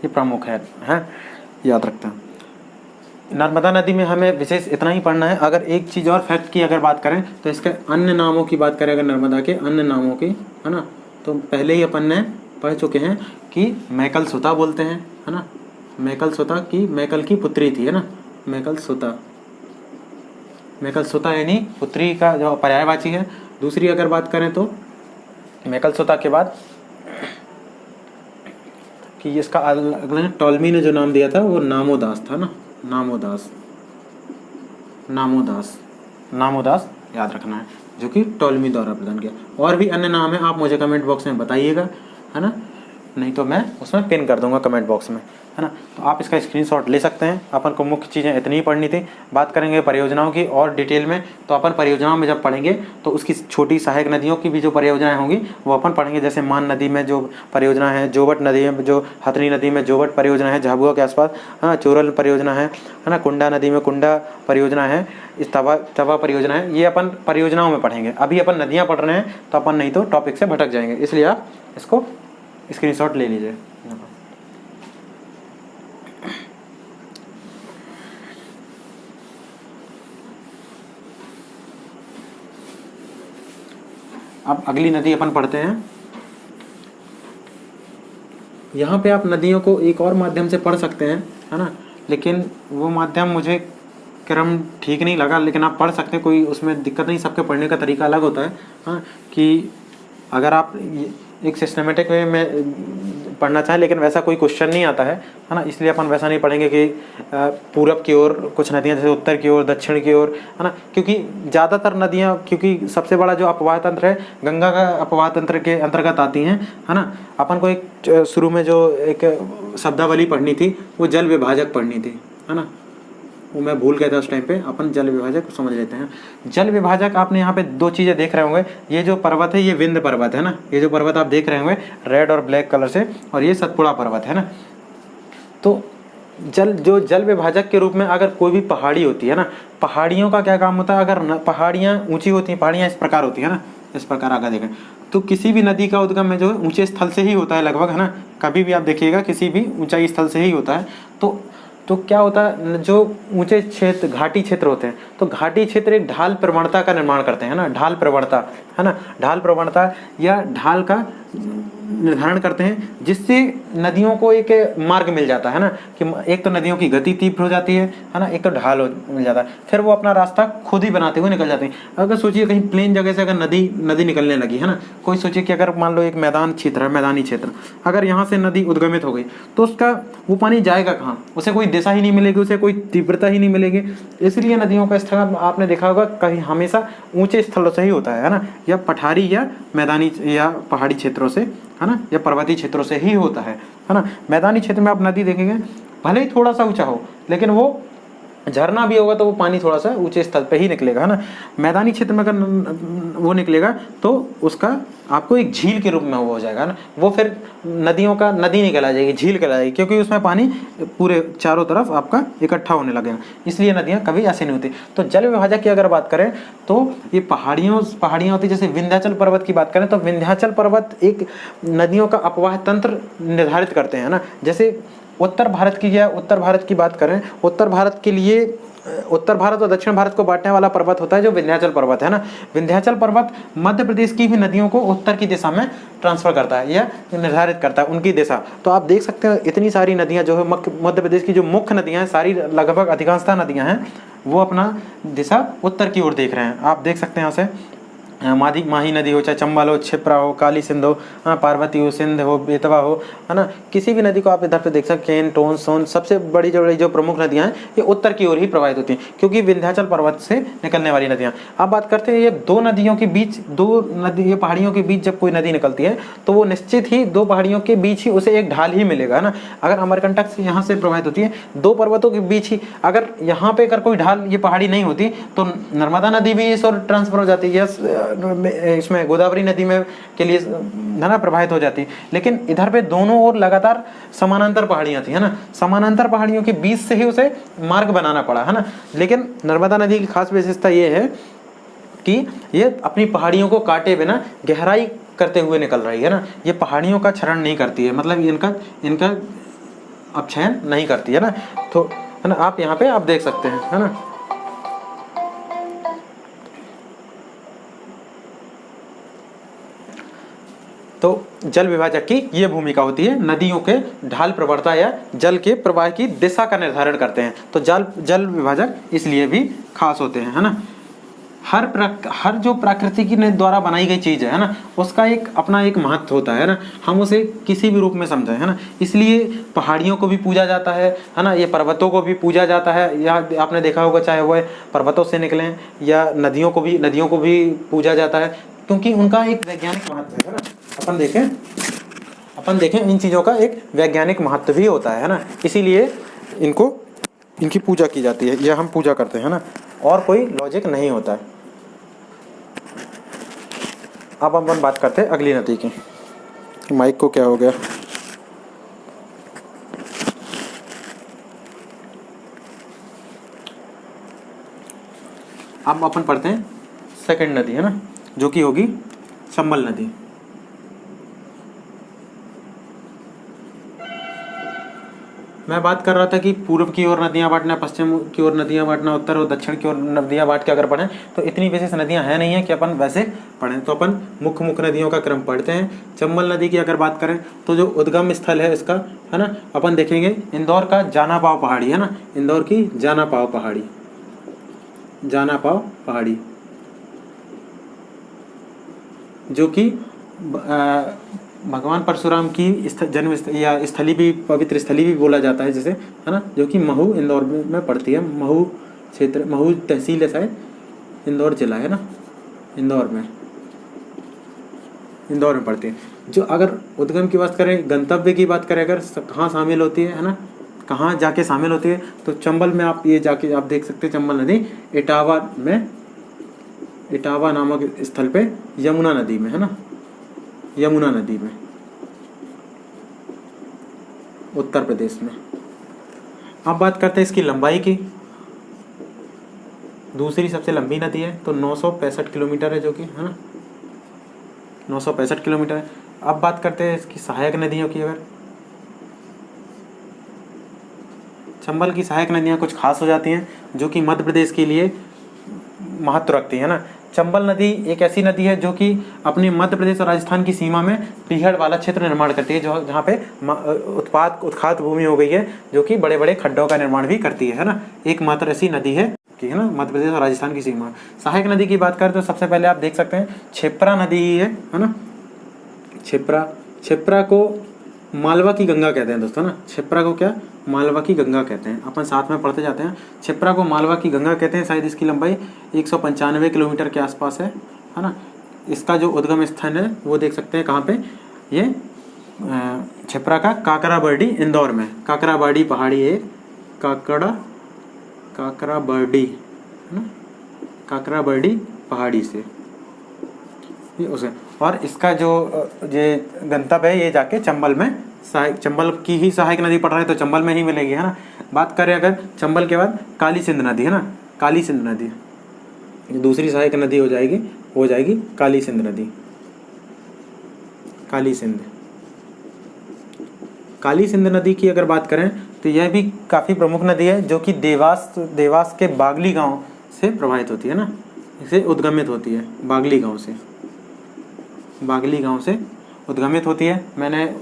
ये प्रमुख है याद रखते हैं। नर्मदा नदी में हमें विशेष इतना ही पढ़ना है। अगर एक चीज़ और फैक्ट की अगर बात करें तो इसके अन्य नामों की बात करें, अगर नर्मदा के अन्य नामों की, है ना, तो पहले ही अपन ने पढ़ चुके हैं कि मैकल सुता बोलते हैं, है ना, मैकल सुता की मैकल की पुत्री थी, है ना, मैकल सुता यानी पुत्री का जो पर्यायवाची है। दूसरी अगर बात करें तो मैकल सुता के बाद कि इसका अगला टॉलमी ने जो नाम दिया था वो नामोदास था ना, नामोदास याद रखना है, जो कि टॉलमी द्वारा प्रदान किया। और भी अन्य नाम है, आप मुझे कमेंट बॉक्स में बताइएगा, है ना, नहीं तो मैं उसमें पिन कर दूंगा कमेंट बॉक्स में, है ना। तो आप इसका स्क्रीनशॉट ले सकते हैं। अपन को मुख्य चीज़ें इतनी ही पढ़नी थी। बात करेंगे परियोजनाओं की और डिटेल में, तो अपन परियोजनाओं में जब पढ़ेंगे तो उसकी छोटी सहायक नदियों की भी जो परियोजनाएं होंगी वो अपन पढ़ेंगे। जैसे मान नदी में जो परियोजना है, जोवट नदी में जो हथनी नदी में जोवट परियोजना है झाबुआ के आसपास, हाँ, चोरल परियोजना है ना, कुंडा नदी में कुंडा परियोजना है, इस तवा परियोजना है। ये अपन परियोजनाओं में पढ़ेंगे। अभी अपन नदियाँ पढ़ रहे हैं तो अपन नहीं तो टॉपिक से भटक जाएंगे, इसलिए आप इसको स्क्रीनशॉट ले लीजिए। अब अगली नदी अपन पढ़ते हैं। यहाँ पे आप नदियों को एक और माध्यम से पढ़ सकते हैं, है ना, लेकिन वो माध्यम मुझे क्रम ठीक नहीं लगा, लेकिन आप पढ़ सकते हैं, कोई उसमें दिक्कत नहीं। सबके पढ़ने का तरीका अलग होता है, हाँ, कि अगर आप एक सिस्टमेटिक वे में पढ़ना चाहें, लेकिन वैसा कोई क्वेश्चन नहीं आता है ना, इसलिए अपन वैसा नहीं पढ़ेंगे कि पूरब की ओर कुछ नदियां जैसे उत्तर की ओर, दक्षिण की ओर, है ना, क्योंकि ज़्यादातर नदियां, क्योंकि सबसे बड़ा जो अपवाह तंत्र है गंगा का अपवाह तंत्र के अंतर्गत आती हैं, है ना। अपन को एक शुरू में जो एक शब्दावली पढ़नी थी वो जल विभाजक पढ़नी थी, है ना, वो मैं भूल गया था उस टाइम पे। अपन जल विभाजक समझ लेते हैं। जल विभाजक आपने यहाँ पे दो चीज़ें देख रहे होंगे। ये जो पर्वत है ये विंध्य पर्वत है ना, ये जो पर्वत आप देख रहे होंगे रेड और ब्लैक कलर से, और ये सतपुड़ा पर्वत है ना। तो जल विभाजक के रूप में अगर कोई भी पहाड़ी होती है ना, पहाड़ियों का क्या काम होता है, अगर पहाड़ियाँ ऊँची होती हैं, पहाड़ियाँ इस प्रकार होती है ना, इस प्रकार आगे देखें तो किसी भी नदी का उद्गम है जो ऊँचे स्थल से ही होता है लगभग, है ना। कभी भी आप देखिएगा किसी भी ऊँचाई स्थल से ही होता है। तो क्या होता है, जो ऊंचे क्षेत्र घाटी क्षेत्र होते हैं, तो घाटी क्षेत्र एक ढाल प्रवणता का निर्माण करते हैं ना, ढाल प्रवणता, है ना, ढाल प्रवणता या ढाल का निर्धारण करते हैं, जिससे नदियों को एक मार्ग मिल जाता है ना, कि एक तो नदियों की गति तीव्र हो जाती है ना, एक तो ढाल मिल जाता है, फिर वो अपना रास्ता खुद ही बनाते हुए निकल जाते हैं। अगर सोचिए कहीं प्लेन जगह से अगर नदी निकलने लगी, है ना, कोई सोचिए कि अगर मान लो एक मैदानी क्षेत्र, अगर यहाँ से नदी उद्गमित हो गई तो उसका वो पानी जाएगा कहाँ, उसे कोई दिशा ही नहीं मिलेगी, उसे कोई तीव्रता ही नहीं मिलेगी। इसलिए नदियों का स्थल आपने देखा होगा कहीं हमेशा ऊंचे स्थलों से ही होता है ना, या पठारी या मैदानी या पहाड़ी क्षेत्रों से, है ना, या पर्वतीय क्षेत्रों से ही होता है ना। मैदानी क्षेत्र में आप नदी देखेंगे भले ही थोड़ा सा ऊंचा हो, लेकिन वो झरना भी होगा तो वो पानी थोड़ा सा ऊंचे स्तर पे ही निकलेगा, है ना। मैदानी क्षेत्र में अगर वो निकलेगा तो उसका आपको एक झील के रूप में वो हो जाएगा ना, वो फिर नदी नहीं कहला जाएगी, झील कहला जाएगी, क्योंकि उसमें पानी पूरे चारों तरफ आपका इकट्ठा होने लगेगा। इसलिए नदियाँ कभी ऐसे नहीं होती। तो जल विभाजक की अगर बात करें तो ये पहाड़ियाँ होती, जैसे विंध्याचल पर्वत की बात करें तो विंध्याचल पर्वत एक नदियों का अपवाह तंत्र निर्धारित करते हैं ना। जैसे उत्तर भारत की बात करें, उत्तर भारत के लिए उत्तर भारत और दक्षिण भारत को बांटने वाला पर्वत होता है जो विंध्याचल पर्वत है ना। विंध्याचल पर्वत मध्य प्रदेश की भी नदियों को उत्तर की दिशा में ट्रांसफर करता है या निर्धारित करता है उनकी दिशा। तो आप देख सकते हैं इतनी सारी नदियां जो है मध्य प्रदेश की जो मुख्य नदियां हैं, सारी लगभग अधिकांशतः नदियां हैं वो अपना दिशा उत्तर की ओर देख रहे हैं। आप देख सकते हैं यहाँ से माही नदी हो, चाहे चंबल हो, क्षिप्रा हो, काली सिंध हो, हाँ, पार्वती हो, सिंध हो, बेतवा हो, है ना, किसी भी नदी को आप इधर पे देख सकते हैं। केन, टोन, सोन, सबसे बड़ी जो प्रमुख नदियाँ हैं ये उत्तर की ओर ही प्रवाहित होती हैं, क्योंकि विंध्याचल पर्वत से निकलने वाली नदियाँ। अब बात करते हैं ये दो नदियों के बीच, ये पहाड़ियों के बीच जब कोई नदी निकलती है तो वो निश्चित ही दो पहाड़ियों के बीच ही उसे एक ढाल ही मिलेगा, है ना। अगर अमरकंटक से यहाँ से प्रवाहित होती है, दो पर्वतों के बीच ही, अगर यहाँ पे अगर कोई ढाल, ये पहाड़ी नहीं होती तो नर्मदा नदी भी इस ओर ट्रांसफर हो जाती है, इसमें गोदावरी नदी में के लिए, है ना, प्रभावित हो जाती। लेकिन इधर पे दोनों ओर लगातार समानांतर पहाड़ियाँ थी, है ना, समानांतर पहाड़ियों के बीच से ही उसे मार्ग बनाना पड़ा, है ना। लेकिन नर्मदा नदी की खास विशेषता ये है कि ये अपनी पहाड़ियों को काटे बिना गहराई करते हुए निकल रही है ना, ये पहाड़ियों का क्षरण नहीं करती है, मतलब इनका अपक्षयन नहीं करती है ना। तो है ना, आप यहाँ पे आप देख सकते हैं, है ना। तो जल विभाजक की ये भूमिका होती है, नदियों के ढाल प्रवणता या जल के प्रवाह की दिशा का निर्धारण करते हैं। तो जल विभाजक इसलिए भी खास होते हैं, है ना। हर जो प्रकृति की द्वारा बनाई गई चीज़ है ना, उसका एक अपना एक महत्व होता है ना, हम उसे किसी भी रूप में समझें, है ना। इसलिए पहाड़ियों को भी पूजा जाता है ना, ये पर्वतों को भी पूजा जाता है, या आपने देखा होगा चाहे वह पर्वतों से निकलें या नदियों को भी पूजा जाता है, क्योंकि उनका एक वैज्ञानिक महत्व है ना। अपन देखें इन चीज़ों का एक वैज्ञानिक महत्व भी होता है ना, इसीलिए इनकी पूजा की जाती है या हम पूजा करते हैं ना, और कोई लॉजिक नहीं होता है। अब अपन बात करते हैं अगली नदी की। माइक को क्या हो गया? अब अपन पढ़ते हैं सेकंड नदी, है ना, जो कि होगी चंबल नदी। मैं बात कर रहा था कि पूर्व की ओर नदियाँ बांटना, पश्चिम की ओर नदियाँ बांटना, उत्तर और दक्षिण की ओर नदियाँ बांट के अगर पढ़ें तो इतनी विशेष नदियाँ हैं नहीं है कि अपन वैसे पढ़ें। तो अपन मुख्य नदियों का क्रम पढ़ते हैं। चंबल नदी की अगर बात करें तो जो उद्गम स्थल है इसका, है ना, अपन देखेंगे इंदौर का जाना पाव पहाड़ी, है ना, इंदौर की जाना पाव पहाड़ी, जो कि भगवान परशुराम की जन्म या स्थली भी, पवित्र स्थली भी बोला जाता है जिसे, है ना, जो कि महू इंदौर में पड़ती है। महू क्षेत्र, महू तहसील है शायद, इंदौर जिला है ना, इंदौर में पड़ती है। जो अगर उद्गम की बात करें, गंतव्य की बात करें, अगर कहाँ शामिल होती है ना, कहाँ जाके शामिल होती है, तो चंबल में आप ये जाके आप देख सकते हैं, चंबल नदी इटावा नामक स्थल पे यमुना नदी में, है ना, यमुना नदी में, उत्तर प्रदेश में। अब बात करते हैं इसकी लंबाई की। दूसरी सबसे लंबी नदी है, तो 965 किलोमीटर है, जो कि, है ना, 965 किलोमीटर है। अब बात करते हैं इसकी सहायक नदियों की। अगर चंबल की सहायक नदियाँ कुछ खास हो जाती हैं जो कि मध्य प्रदेश के लिए महत्व रखती है ना। चंबल नदी एक ऐसी नदी है जो कि अपने मध्य प्रदेश और राजस्थान की सीमा में पीहड़ वाला क्षेत्र निर्माण करती है, जहाँ पे उत्खात भूमि हो गई है, जो कि बड़े बड़े खड्डों का निर्माण भी करती है ना। एकमात्र ऐसी नदी है कि, है ना, मध्य प्रदेश और राजस्थान की सीमा। सहायक नदी की बात करें तो सबसे पहले आप देख सकते हैं क्षिप्रा नदी ही है ना। क्षिप्रा को मालवा की गंगा कहते हैं दोस्तों ना। क्षिप्रा को क्या, मालवा की गंगा कहते हैं। अपन साथ में पढ़ते जाते हैं। क्षिप्रा को मालवा की गंगा कहते हैं। शायद इसकी लंबाई 195 किलोमीटर के आसपास है ना। इसका जो उद्गम स्थान है वो देख सकते हैं कहाँ पे, ये क्षिप्रा का काकराबर्डी, इंदौर में। काकराबर्डी पहाड़ी है, काकराबर्डी, है ना, काकराबर्डी पहाड़ी से ये उसे। और इसका जो ये गंतव्य है ये जाके चंबल में, चंबल की ही सहायक नदी पड़ रहा है तो चंबल में ही मिलेगी, है ना। बात करें अगर चंबल के बाद काली सिंध नदी, है ना, काली सिंध नदी दूसरी सहायक नदी हो जाएगी काली सिंध नदी। काली सिंध नदी की अगर बात करें तो यह भी काफ़ी प्रमुख नदी है, जो कि देवास के बागली गांव से प्रवाहित होती है ना, इसे उद्गमित होती है बागली गांव से उद्गमित होती है। मैंने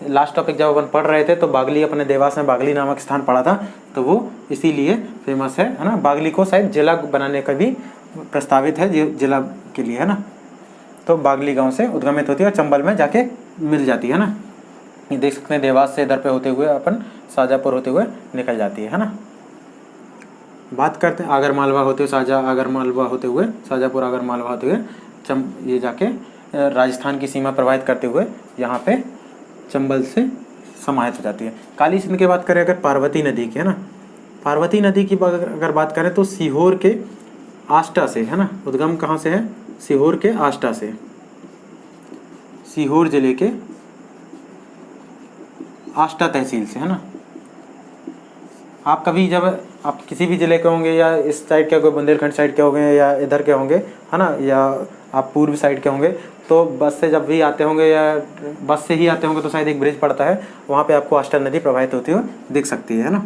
लास्ट टॉपिक जब अपन पढ़ रहे थे तो बागली, अपने देवास में बागली नामक स्थान पड़ा था, तो वो इसीलिए फेमस है ना। बागली को शायद जिला बनाने का भी प्रस्तावित है जिला के लिए, है ना। तो बागली गांव से उद्गमित होती है और चंबल में जाके मिल जाती है ना। ये देख सकते हैं देवास से इधर पे होते हुए अपन शाजापुर होते हुए निकल जाती है ना। बात करते हैं आगर मालवा होते हुए आगर मालवा होते हुए शाजापुर आगर मालवा होते हुए ये जाके राजस्थान की सीमा प्रभावित करते हुए यहाँ पे चंबल से समाहित हो जाती है। काली सिंध की बात करें अगर पार्वती नदी की, है ना, पार्वती नदी की अगर बात करें तो सीहोर के आष्टा से, है ना, उद्गम कहाँ से है, सीहोर के आष्टा से, सीहोर जिले के आष्टा तहसील से, है ना। आप कभी जब आप किसी भी ज़िले के होंगे या इस साइड के कोई बुंदेलखंड साइड के होंगे या इधर के होंगे, है ना, या आप पूर्व साइड के होंगे, तो बस से जब भी आते होंगे या बस से ही आते होंगे तो शायद एक ब्रिज पड़ता है, वहाँ पे आपको आष्टा नदी प्रवाहित होती हुई दिख सकती है ना।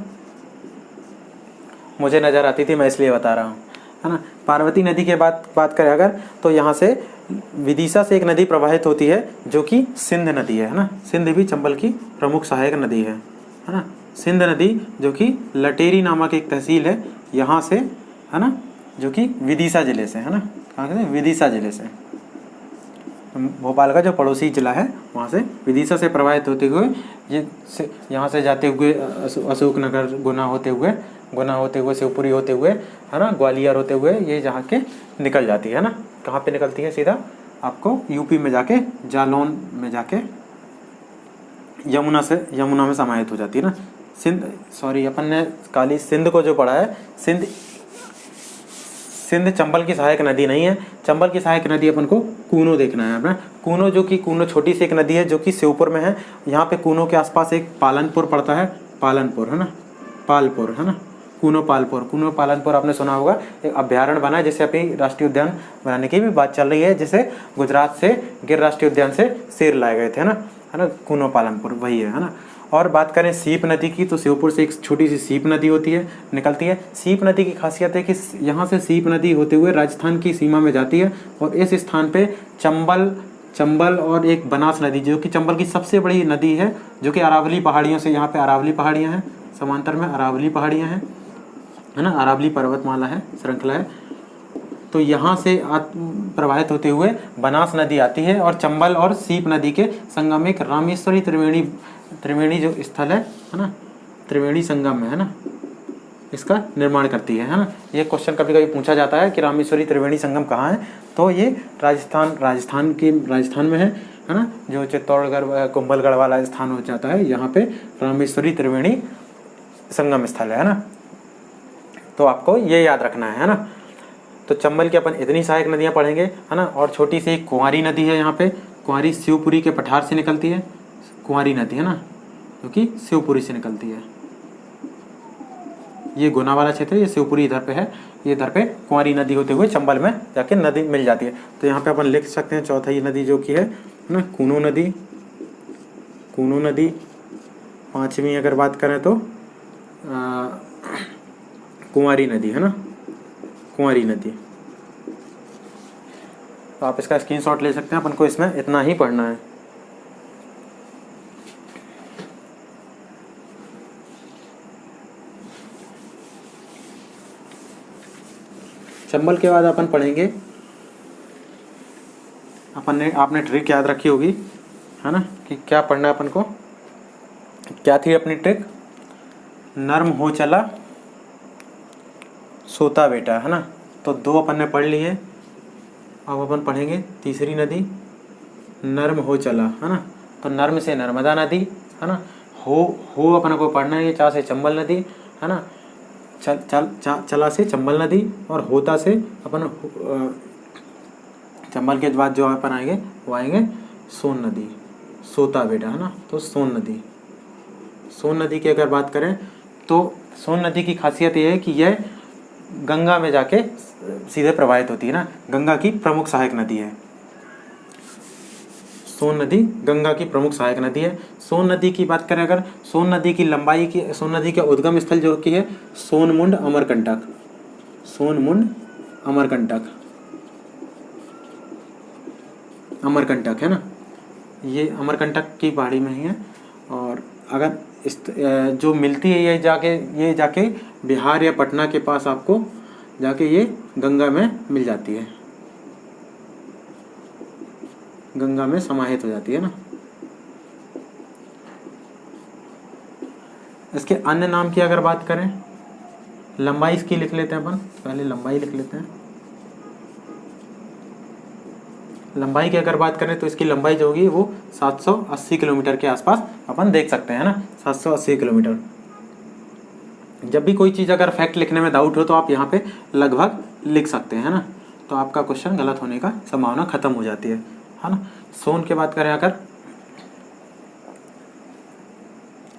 मुझे नज़र आती थी, मैं इसलिए बता रहा हूँ, है ना। पार्वती नदी के बात करें अगर तो यहाँ से विदिशा से एक नदी प्रवाहित होती है जो कि सिंध नदी है ना। सिंध भी चंबल की प्रमुख सहायक नदी है ना। सिंध नदी जो कि लटेरी नामक एक तहसील है यहाँ से, है ना, जो कि विदिशा जिले से, है ना, कहाँ से, विदिशा जिले से, भोपाल का जो पड़ोसी जिला है वहाँ से विदिशा से प्रवाहित होते हुए यहाँ से जाते हुए अशोकनगर गुना होते हुए शिवपुरी होते हुए, है ना, ग्वालियर होते हुए ये जहाँ के निकल जाती है ना। कहाँ पे निकलती है, सीधा आपको यूपी में जाके जालौन में जाके यमुना में समाहित हो जाती है ना। अपन ने काली सिंध को जो पढ़ा है, सिंध चंबल की सहायक नदी नहीं है। चंबल की सहायक नदी अपन को कूनो देखना है अपना। कूनो जो कि कूनो छोटी सी एक नदी है जो कि श्योपुर में है। यहाँ पे कूनो के आसपास एक पालनपुर पड़ता है, पालनपुर, है ना, पालपुर, है ना, कूनो पालनपुर आपने सुना होगा। एक अभ्यारण्य बना है जिसे अभी राष्ट्रीय उद्यान बनाने की भी बात चल रही है, जिसे गुजरात से गिर राष्ट्रीय उद्यान से शेर लाए गए थे, है ना, कूनो पालनपुर वही है ना। और बात करें सीप नदी की तो श्योपुर से एक छोटी सी सीप नदी निकलती है। सीप नदी की खासियत है कि यहाँ से सीप नदी होते हुए राजस्थान की सीमा में जाती है और इस स्थान पे चंबल और एक बनास नदी जो कि चंबल की सबसे बड़ी नदी है, जो कि अरावली पहाड़ियों से, यहाँ पे अरावली पहाड़ियाँ हैं, समांतर में अरावली पहाड़ियाँ हैं, है ना, अरावली पर्वतमाला है, श्रृंखला है। तो यहाँ से प्रवाहित होते हुए बनास नदी आती है और चंबल और सीप नदी के संगम में एक रामेश्वरी त्रिवेणी जो स्थल है ना, त्रिवेणी संगम में, है ना, इसका निर्माण करती है ना। ये क्वेश्चन कभी कभी पूछा जाता है कि रामेश्वरी त्रिवेणी संगम कहाँ है, तो ये राजस्थान में है ना, जो चित्तौड़गढ़ कुंभलगढ़ वाला स्थान हो जाता है, यहाँ पे रामेश्वरी त्रिवेणी संगम स्थल है ना। तो आपको ये याद रखना है ना। तो चंबल की अपन इतनी सहायक नदियाँ पढ़ेंगे, है ना। और छोटी सी कुंवारी नदी है यहाँ पे, कुंवारी शिवपुरी के पठार से निकलती है, कुंवारी नदी, है ना, क्योंकि शिवपुरी से निकलती है। ये गुना वाला क्षेत्र है, ये शिवपुरी इधर पे है, ये इधर पे कुंवारी नदी होते हुए चंबल में जाके नदी मिल जाती है। तो यहाँ पे अपन लिख सकते हैं चौथी नदी जो कि है ना, कूनो नदी। पांचवी अगर बात करें तो कुंवारी नदी, है ना, कुंवारी नदी। तो आप इसका स्क्रीनशॉट ले सकते हैं, अपन को इसमें इतना ही पढ़ना है। चंबल के बाद अपन पढ़ेंगे, आपने ट्रिक याद रखी होगी, है ना, कि क्या पढ़ना है अपन को। क्या थी अपनी ट्रिक, नर्म हो चला सोता बेटा, है ना। तो दो अपन ने पढ़ ली है, अब अपन पढ़ेंगे तीसरी नदी, नर्म हो चला, है ना। तो नर्म से नर्मदा नदी, है ना, हो अपन को पढ़ना है, चा से चंबल नदी, है ना, चला से चंबल नदी, और होता से अपन चंबल के बाद जो अपन आएंगे वो आएंगे सोन नदी, सोता बेटा, है ना। तो सोन नदी की अगर बात करें तो सोन नदी की खासियत ये है कि यह गंगा में जाके सीधे प्रवाहित होती है ना, गंगा की प्रमुख सहायक नदी है। सोन नदी गंगा की प्रमुख सहायक नदी है। सोन नदी की बात करें अगर, सोन नदी का उद्गम स्थल जो कि है सोनमुंड अमरकंटक, है ना, ये अमरकंटक की पहाड़ी में ही है। और अगर इस जो मिलती है ये जाके बिहार या पटना के पास आपको जाके ये गंगा में मिल जाती है। गंगा में समाहित हो जाती है ना। इसके अन्य नाम की अगर बात करें, लंबाई इसकी लिख लेते हैं अपन, पहले लंबाई लिख लेते हैं। लंबाई की अगर बात करें तो इसकी लंबाई जो होगी वो 780 किलोमीटर के आसपास अपन देख सकते हैं ना, 780 किलोमीटर। जब भी कोई चीज़ अगर फैक्ट लिखने में डाउट हो तो आप यहाँ पे लगभग लिख सकते हैं ना, तो आपका क्वेश्चन गलत होने का संभावना खत्म हो जाती है ना। सोन की बात करें अगर,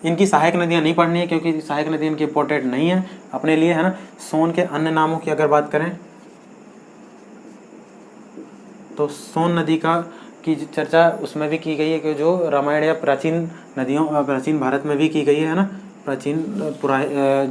इनकी सहायक नदियाँ नहीं पढ़नी है क्योंकि सहायक नदी इनकी इंपॉर्टेंट नहीं है अपने लिए, है ना। सोन के अन्य नामों की अगर बात करें तो सोन नदी की चर्चा उसमें भी की गई है कि जो रामायण या प्राचीन नदियों, प्राचीन भारत में भी की गई है ना। प्राचीन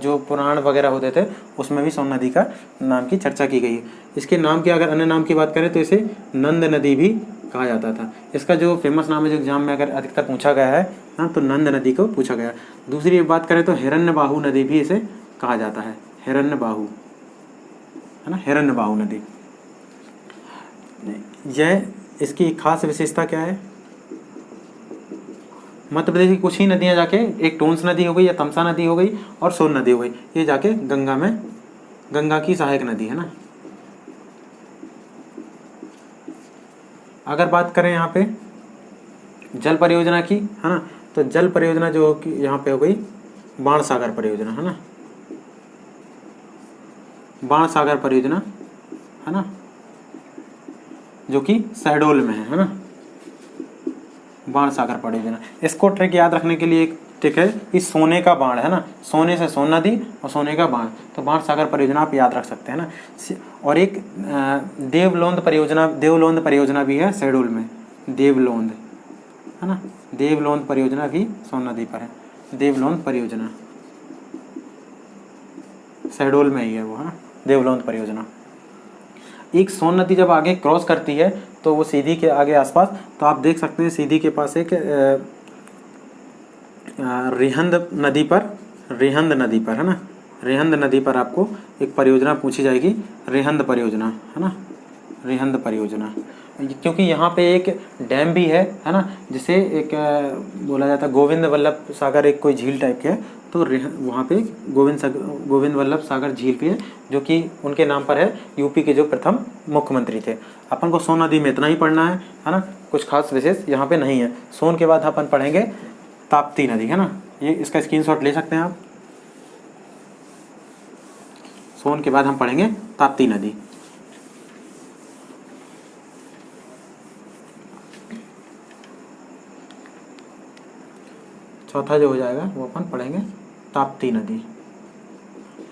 जो पुराण वगैरह होते थे उसमें भी सोन नदी का नाम की चर्चा की गई है। इसके नाम की अगर अन्य नाम की बात करें तो इसे नंद नदी भी कहा जाता था। इसका जो फेमस नाम है, जो एग्जाम में अगर अधिकतर पूछा गया है ना, तो नंद नदी को पूछा गया। दूसरी बात करें तो हिरण्यबाहु नदी भी इसे कहा जाता है, हिरण्यबाहु, है ना, हिरण्यबाहु नदी। यह इसकी खास विशेषता क्या है, मध्य प्रदेश की कुछ ही नदियाँ जाके, एक टोंस नदी हो गई या तमसा नदी हो गई और सोन नदी हो गई, ये जाके गंगा में, गंगा की सहायक नदी है ना। अगर बात करें यहाँ पे जल परियोजना की, है ना, तो जल परियोजना जो कि यहाँ पे हो गई बाणसागर परियोजना, है ना, बाणसागर परियोजना, है ना, जो कि शहडोल में है ना, बाणसागर परियोजना। इसको ट्रिक याद रखने के लिए एक ट्रिक है कि सोने का बाण, है ना, सोने से सोन नदी और सोने का बाण, तो बाणसागर परियोजना आप याद रख सकते हैं ना। और एक देवलोंद परियोजना भी है शहडोल में, देवलोंद, है ना, देवलोंद परियोजना भी सोन नदी पर है, देवलोंद परियोजना शहडोल में ही है वो, है ना, देवलोंद परियोजना। एक सोन नदी जब आगे क्रॉस करती है तो वो सीधी के आगे आसपास, तो आप देख सकते हैं सीधी के पास एक रिहंद नदी पर, है ना, रिहंद नदी पर आपको एक परियोजना पूछी जाएगी, रिहंद परियोजना, है ना, रिहंद परियोजना। क्योंकि यहाँ पे एक डैम भी है ना, जिसे एक बोला जाता है गोविंद वल्लभ सागर, एक कोई झील टाइप के है, तो वहाँ पे गोविंद वल्लभ सागर झील भी है, जो कि उनके नाम पर है, यूपी के जो प्रथम मुख्यमंत्री थे। अपन को सोन नदी में इतना ही पढ़ना है ना, कुछ खास विशेष यहाँ पे नहीं है। सोन के बाद अपन पढ़ेंगे ताप्ती नदी, है ना, ये इसका स्क्रीनशॉट ले सकते हैं आप। सोन के बाद हम पढ़ेंगे ताप्ती नदी। चौथा जो हो जाएगा वो अपन पढ़ेंगे ताप्ती नदी।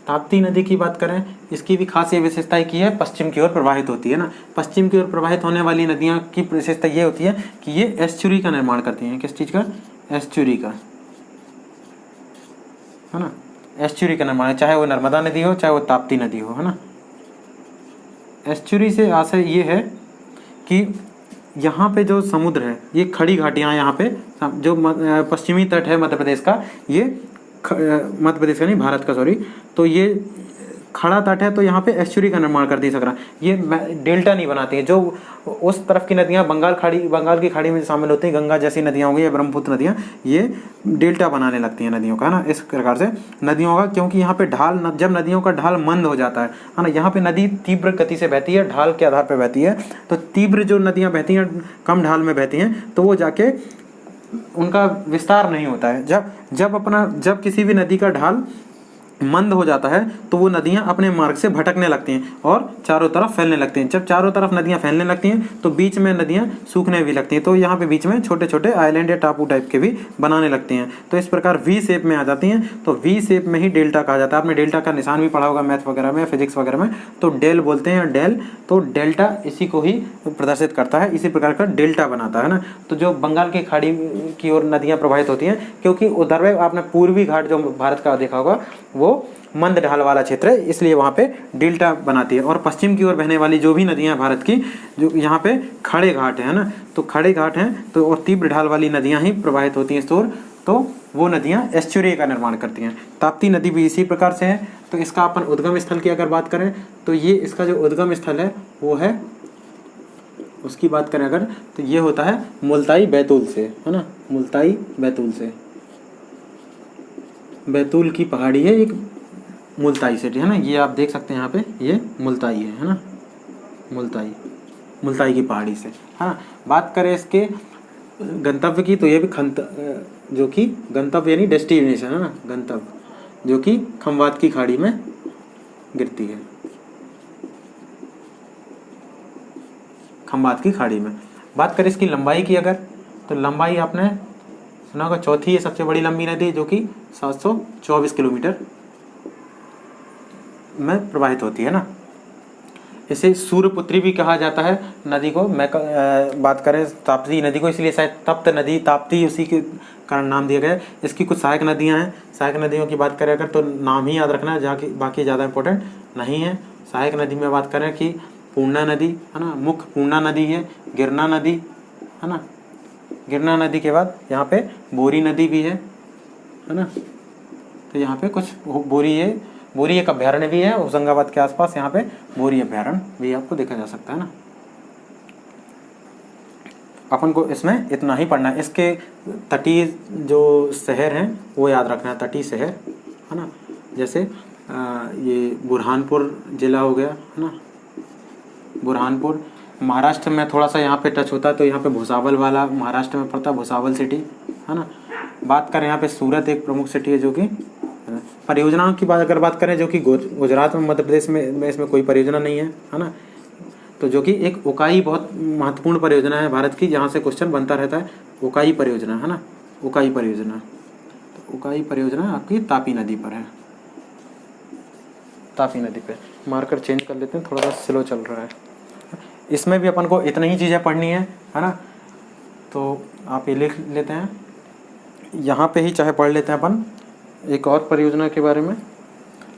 ताप्ती नदी की बात करें, इसकी भी खास ये विशेषता की है, पश्चिम की ओर प्रवाहित होती है ना। पश्चिम की ओर प्रवाहित होने वाली नदियाँ की विशेषता ये होती है कि ये एस्चुरी का निर्माण करती हैं। किस चीज़ का? एस्चुरी का, है ना, एस्चुरी का निर्माण है, चाहे वो नर्मदा नदी हो चाहे वो ताप्ती नदी हो, है ना। एस्चुरी से आशय ये है कि यहाँ पे जो समुद्र है, ये खड़ी घाटियाँ, यहाँ पे जो पश्चिमी तट है मध्य प्रदेश का, ये मध्य प्रदेश का नहीं, भारत का, सॉरी, तो ये खड़ा तट है, तो यहाँ पे एस्चुरी का निर्माण करती है सकरा। ये डेल्टा नहीं बनाती है। जो उस तरफ की नदियाँ बंगाल की खाड़ी में शामिल होती हैं, गंगा जैसी नदियाँ होंगी या ब्रह्मपुत्र नदियाँ, ये डेल्टा बनाने लगती हैं नदियों का, है ना। इस प्रकार से नदियों का, क्योंकि यहाँ पे ढाल, जब नदियों का ढाल मंद हो जाता है ना, यहाँ पे नदी तीव्र गति से बहती है, ढाल के आधार पर बहती है, तो तीव्र जो नदियाँ बहती हैं, कम ढाल में बहती हैं, तो वो जाके उनका विस्तार नहीं होता है। जब किसी भी नदी का ढाल मंद हो जाता है तो वो नदियाँ अपने मार्ग से भटकने लगती हैं और चारों तरफ फैलने लगती हैं। जब चारों तरफ नदियाँ फैलने लगती हैं तो बीच में नदियाँ सूखने भी लगती हैं, तो यहाँ पे बीच में छोटे छोटे आइलैंड या टापू टाइप के भी बनाने लगती हैं, तो इस प्रकार वी शेप में आ जाती हैं। तो वी शेप में ही डेल्टा कहा जाता है। आपने डेल्टा का निशान भी पढ़ा होगा मैथ वगैरह में, फिजिक्स वगैरह में, तो डेल बोलते हैं, डेल, तो डेल्टा इसी को ही प्रदर्शित करता है, इसी प्रकार का डेल्टा बनाता है ना। तो जो बंगाल की खाड़ी की ओर नदियाँ प्रवाहित होती हैं, क्योंकि उधर में आपने पूर्वी घाट जो भारत का देखा होगा वो मंद ढाल वाला क्षेत्र है, इसलिए वहाँ पे डेल्टा बनाती है। और पश्चिम की ओर बहने वाली जो भी नदियाँ भारत की, जो यहाँ पे खड़े घाट है ना, तो खड़े घाट हैं, तो और तीव्र ढाल वाली नदियाँ ही प्रवाहित होती हैं इस ओर, तो वो नदियाँ एस्चुरी का निर्माण करती हैं। ताप्ती नदी भी इसी प्रकार से है। तो इसका अपन उद्गम स्थल की अगर बात करें तो ये इसका जो उद्गम स्थल है वो है उसकी बात करें अगर तो ये होता है मुल्ताई बैतूल से, है ना, मुल्ताई बैतूल से। बैतूल की पहाड़ी है एक मुल्ताई सिटी, है ना, ये आप देख सकते हैं यहाँ पे, ये मुल्ताई है ना, मुल्ताई की पहाड़ी से, है ना। बात करें इसके गंतव्य की तो ये भी जो कि गंतव्य यानी डेस्टिनेशन, है ना, गंतव्य जो कि खंबात की खाड़ी में गिरती है, खंबात की खाड़ी में। बात करें इसकी लंबाई की अगर, तो लंबाई आपने सुना होगा, चौथी है सबसे बड़ी लंबी नदी जो कि 724 किलोमीटर में प्रवाहित होती है ना। इसे सूर्यपुत्री भी कहा जाता है नदी को। बात करें ताप्ती नदी को, इसलिए शायद तप्त नदी, ताप्ती उसी के कारण नाम दिया गया है। इसकी कुछ सहायक नदियां हैं, सहायक नदियों की बात करें अगर तो नाम ही याद रखना है, जहाँ की बाकी ज़्यादा इंपॉर्टेंट नहीं है। सहायक नदी में बात करें कि पूर्णा नदी, है ना, मुख्य पूर्णा नदी है, गिरना नदी, है ना, गिरना नदी के बाद यहाँ पे बोरी नदी भी है ना। तो यहाँ पे कुछ बोरी एक अभ्यारण्य भी है होशंगाबाद के आसपास, यहाँ पे बोरी अभ्यारण्य भी आपको देखा जा सकता है ना। अपन को इसमें इतना ही पढ़ना है। इसके तटीय जो शहर हैं वो याद रखना है, तटीय शहर, है ना, जैसे ये बुरहानपुर जिला हो गया, है ना, बुरहानपुर। महाराष्ट्र में थोड़ा सा यहाँ पे टच होता है, तो यहाँ पे भुसावल वाला महाराष्ट्र में पड़ता है, भुसावल सिटी, है ना। बात करें यहाँ पे सूरत एक प्रमुख सिटी है जो कि परियोजनाओं की अगर बात करें जो कि गुजरात में, मध्य प्रदेश में इसमें कोई परियोजना नहीं है ना। तो जो कि एक उकाई बहुत महत्वपूर्ण परियोजना है भारत की, जहाँ से क्वेश्चन बनता रहता है, उकाई परियोजना, है ना, उकाई परियोजना। तो उकाई परियोजना आपकी तापी नदी पर है, तापी नदी पे। मार्कर चेंज कर लेते हैं, थोड़ा सा स्लो चल रहा है। इसमें भी अपन को इतनी ही चीज़ें पढ़नी है ना। तो आप ये लिख लेते हैं, यहाँ पे ही चाहे पढ़ लेते हैं अपन एक और परियोजना के बारे में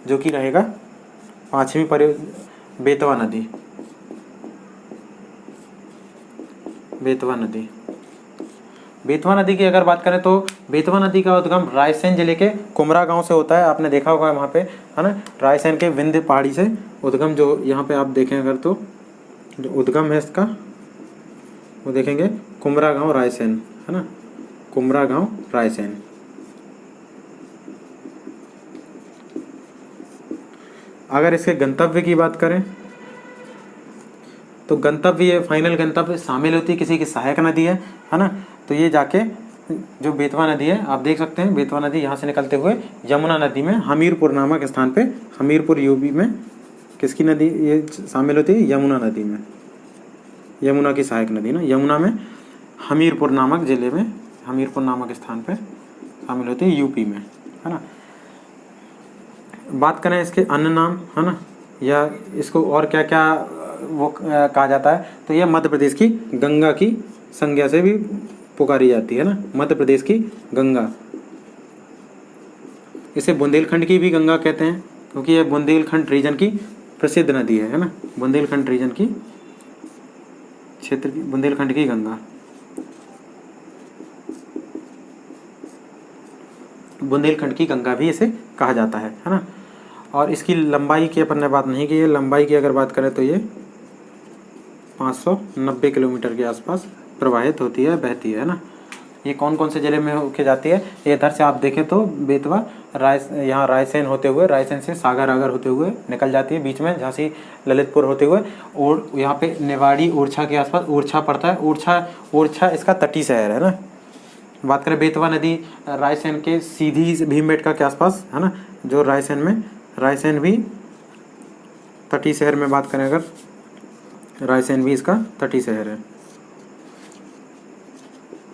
जो कि रहेगा 5वीं परियोजना, बेतवा नदी। बेतवा नदी की अगर बात करें तो बेतवा नदी का उद्गम रायसेन जिले के कुमरा गांव से होता है। आपने देखा होगा वहाँ पे, है ना, रायसेन के विंध्य पहाड़ी से उद्गम, जो यहाँ पे आप देखें अगर तो जो उद्गम है इसका वो देखेंगे कुमरा गांव रायसेन, है ना, कुमरा गांव रायसेन। अगर इसके गंतव्य की बात करें तो गंतव्य, फाइनल गंतव्य शामिल होती है किसी की सहायक नदी है ना। तो ये जाके जो बेतवा नदी है, आप देख सकते हैं बेतवा नदी यहाँ से निकलते हुए यमुना नदी में हमीरपुर नामक स्थान पे, हमीरपुर यूपी में किसकी नदी ये शामिल होती है, यमुना नदी में, यमुना की सहायक नदी ना, यमुना में हमीरपुर नामक जिले में, हमीरपुर नामक स्थान पे शामिल होती है यूपी में, है ना। बात करें इसके अन्य नाम, है ना, या इसको और क्या क्या वो कहा जाता है, तो यह मध्य प्रदेश की गंगा की संज्ञा से भी पुकारी जाती है ना, मध्य प्रदेश की गंगा। इसे बुंदेलखंड की भी गंगा कहते हैं क्योंकि यह बुंदेलखंड रीजन की प्रसिद्ध नदी है ना, बुंदेलखंड रीजन की क्षेत्र की बुंदेलखंड की गंगा, बुंदेलखंड की गंगा भी इसे कहा जाता है ना। और इसकी लंबाई की अपन ने बात नहीं की है, लंबाई की अगर बात करें तो ये 590 किलोमीटर के आसपास प्रवाहित होती है, बहती है ना। ये कौन कौन से जिले में होके जाती है, ये इधर से आप देखें तो बेतवा यहाँ रायसेन होते हुए, रायसेन से सागर आगर होते हुए निकल जाती है, बीच में झांसी ललितपुर होते हुए, और यहाँ पे निवाड़ी ओरछा के आसपास ओरछा पड़ता है। ओरछा इसका तटीय शहर है ना। बात करें बेतवा नदी रायसेन के सीधी भीमबेटका के आसपास, है ना, जो रायसेन में, रायसेन भी तटीय शहर में बात करें अगर, रायसेन भी इसका तटीय शहर है।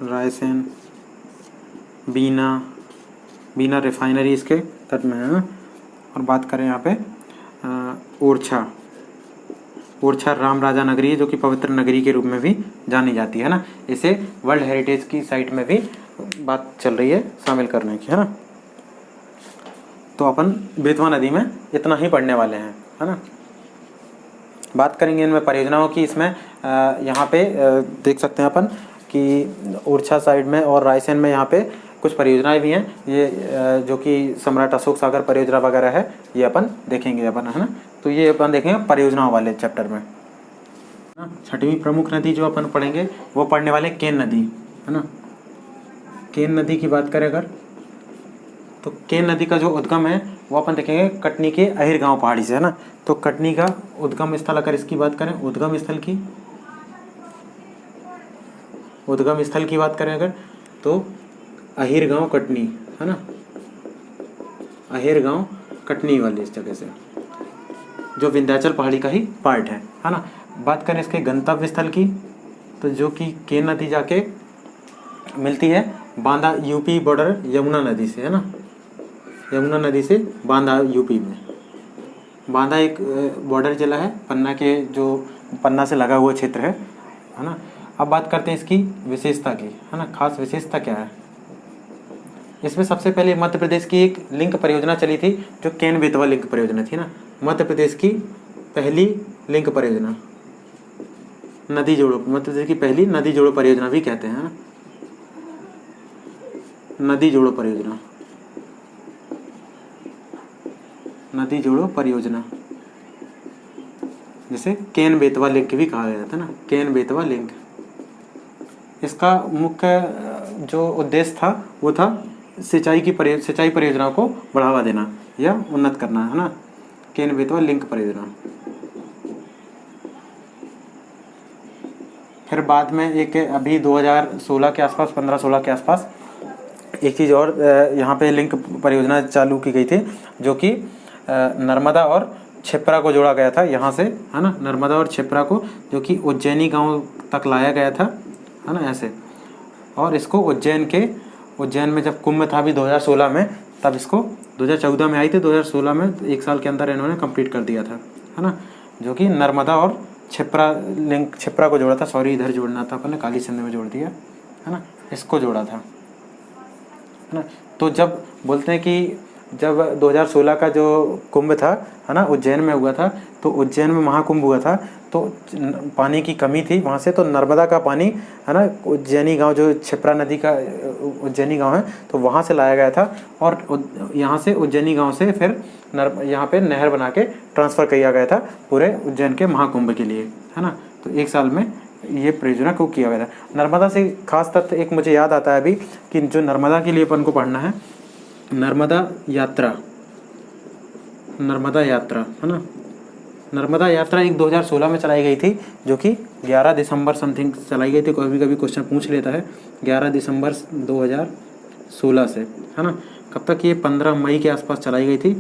रायसेन, बीना रिफाइनरी इसके तट में है ना। और बात करें यहाँ पे ओरछा राम राजा नगरी है जो कि पवित्र नगरी के रूप में भी जानी जाती है ना। इसे वर्ल्ड हेरिटेज की साइट में भी बात चल रही है शामिल करने की, है ना। तो अपन बेतवा नदी में इतना ही पढ़ने वाले हैं, है ना। बात करेंगे इनमें परियोजनाओं की। इसमें यहाँ पे देख सकते हैं अपन कि ओरछा साइड में और रायसेन में यहाँ पे कुछ परियोजनाएं भी हैं, ये जो कि सम्राट अशोक सागर परियोजना वगैरह है, ये अपन देखेंगे अपन, है ना। तो ये अपन देखेंगे परियोजनाओं वाले चैप्टर में। ना। छठवीं प्रमुख नदी जो अपन पढ़ेंगे वो पढ़ने वाले केन नदी, है ना। केन नदी की बात करें अगर, तो केन नदी का जो उद्गम है वो अपन देखेंगे कटनी के अहिर गांव पहाड़ी से, है ना। तो कटनी का उद्गम स्थल अगर इसकी बात करें, उद्गम स्थल की बात करें अगर, तो अहिर गांव कटनी, है ना। अहिर गांव कटनी वाली इस जगह से, जो विंध्याचल पहाड़ी का ही पार्ट है ना। बात करें इसके गंतव्य स्थल की, तो जो कि केन नदी जाके मिलती है बांदा यूपी बॉर्डर यमुना नदी से, है ना। यमुना नदी से बांदा यूपी में, बांदा एक बॉर्डर जिला है पन्ना के, जो पन्ना से लगा हुआ क्षेत्र है ना। अब बात करते हैं इसकी विशेषता की, है ना। खास विशेषता क्या है इसमें? सबसे पहले मध्य प्रदेश की एक लिंक परियोजना चली थी जो केन बेतवा लिंक परियोजना थी ना। मध्य प्रदेश की पहली लिंक परियोजना, नदी जोड़ो, मध्य प्रदेश की पहली नदी जोड़ो परियोजना भी कहते हैं, नदी जोड़ो परियोजना, नदी जोड़ो परियोजना, जिसे केन बेतवा लिंक भी कहा गया था ना, केन बेतवा लिंक। इसका मुख्य जो उद्देश्य था वो था सिंचाई परियोजनाओं को बढ़ावा देना या उन्नत करना, है ना। केन बेतवा लिंक परियोजना। फिर बाद में एक अभी 2016 के आसपास, 15-16 के आसपास एक चीज़ और यहाँ पे लिंक परियोजना चालू की गई थी, जो कि नर्मदा और छिप्रा को जोड़ा गया था यहाँ से, है ना। नर्मदा और छिप्रा को, जो कि उज्जैनी गांव तक लाया गया था, है ना, ऐसे। और इसको उज्जैन में जब कुंभ था अभी 2016 में, तब इसको 2014 में आई थी, 2016 में 1 साल के अंदर इन्होंने कंप्लीट कर दिया था, है ना। जो कि नर्मदा और छिप्रा को जोड़ा था, सॉरी इधर जोड़ना था अपन ने, काली सिंध में जोड़ दिया, है ना, इसको जोड़ा था, है ना। तो जब बोलते हैं कि जब 2016 का जो कुंभ था, है ना, उज्जैन में हुआ था, तो उज्जैन में महाकुंभ हुआ था, तो पानी की कमी थी वहाँ से, तो नर्मदा का पानी, है ना, उज्जैनी गांव, जो छिप्रा नदी का उज्जैनी गांव है, तो वहाँ से लाया गया था। और यहाँ से उज्जैनी गांव से फिर यहाँ पे नहर बना के ट्रांसफ़र किया गया था पूरे उज्जैन के महाकुंभ के लिए, है ना। तो 1 साल में ये परियोजना को किया गया था। नर्मदा से खास तथ्य एक मुझे याद आता है अभी, कि जो नर्मदा के लिए अपन को पढ़ना है, नर्मदा यात्रा, है ना। नर्मदा यात्रा एक 2016 में चलाई गई थी, जो कि 11 दिसंबर समथिंग चलाई गई थी। कभी कभी क्वेश्चन पूछ लेता है, 11 दिसंबर 2016 से, है ना। कब तक? ये 15 मई के आसपास चलाई गई थी,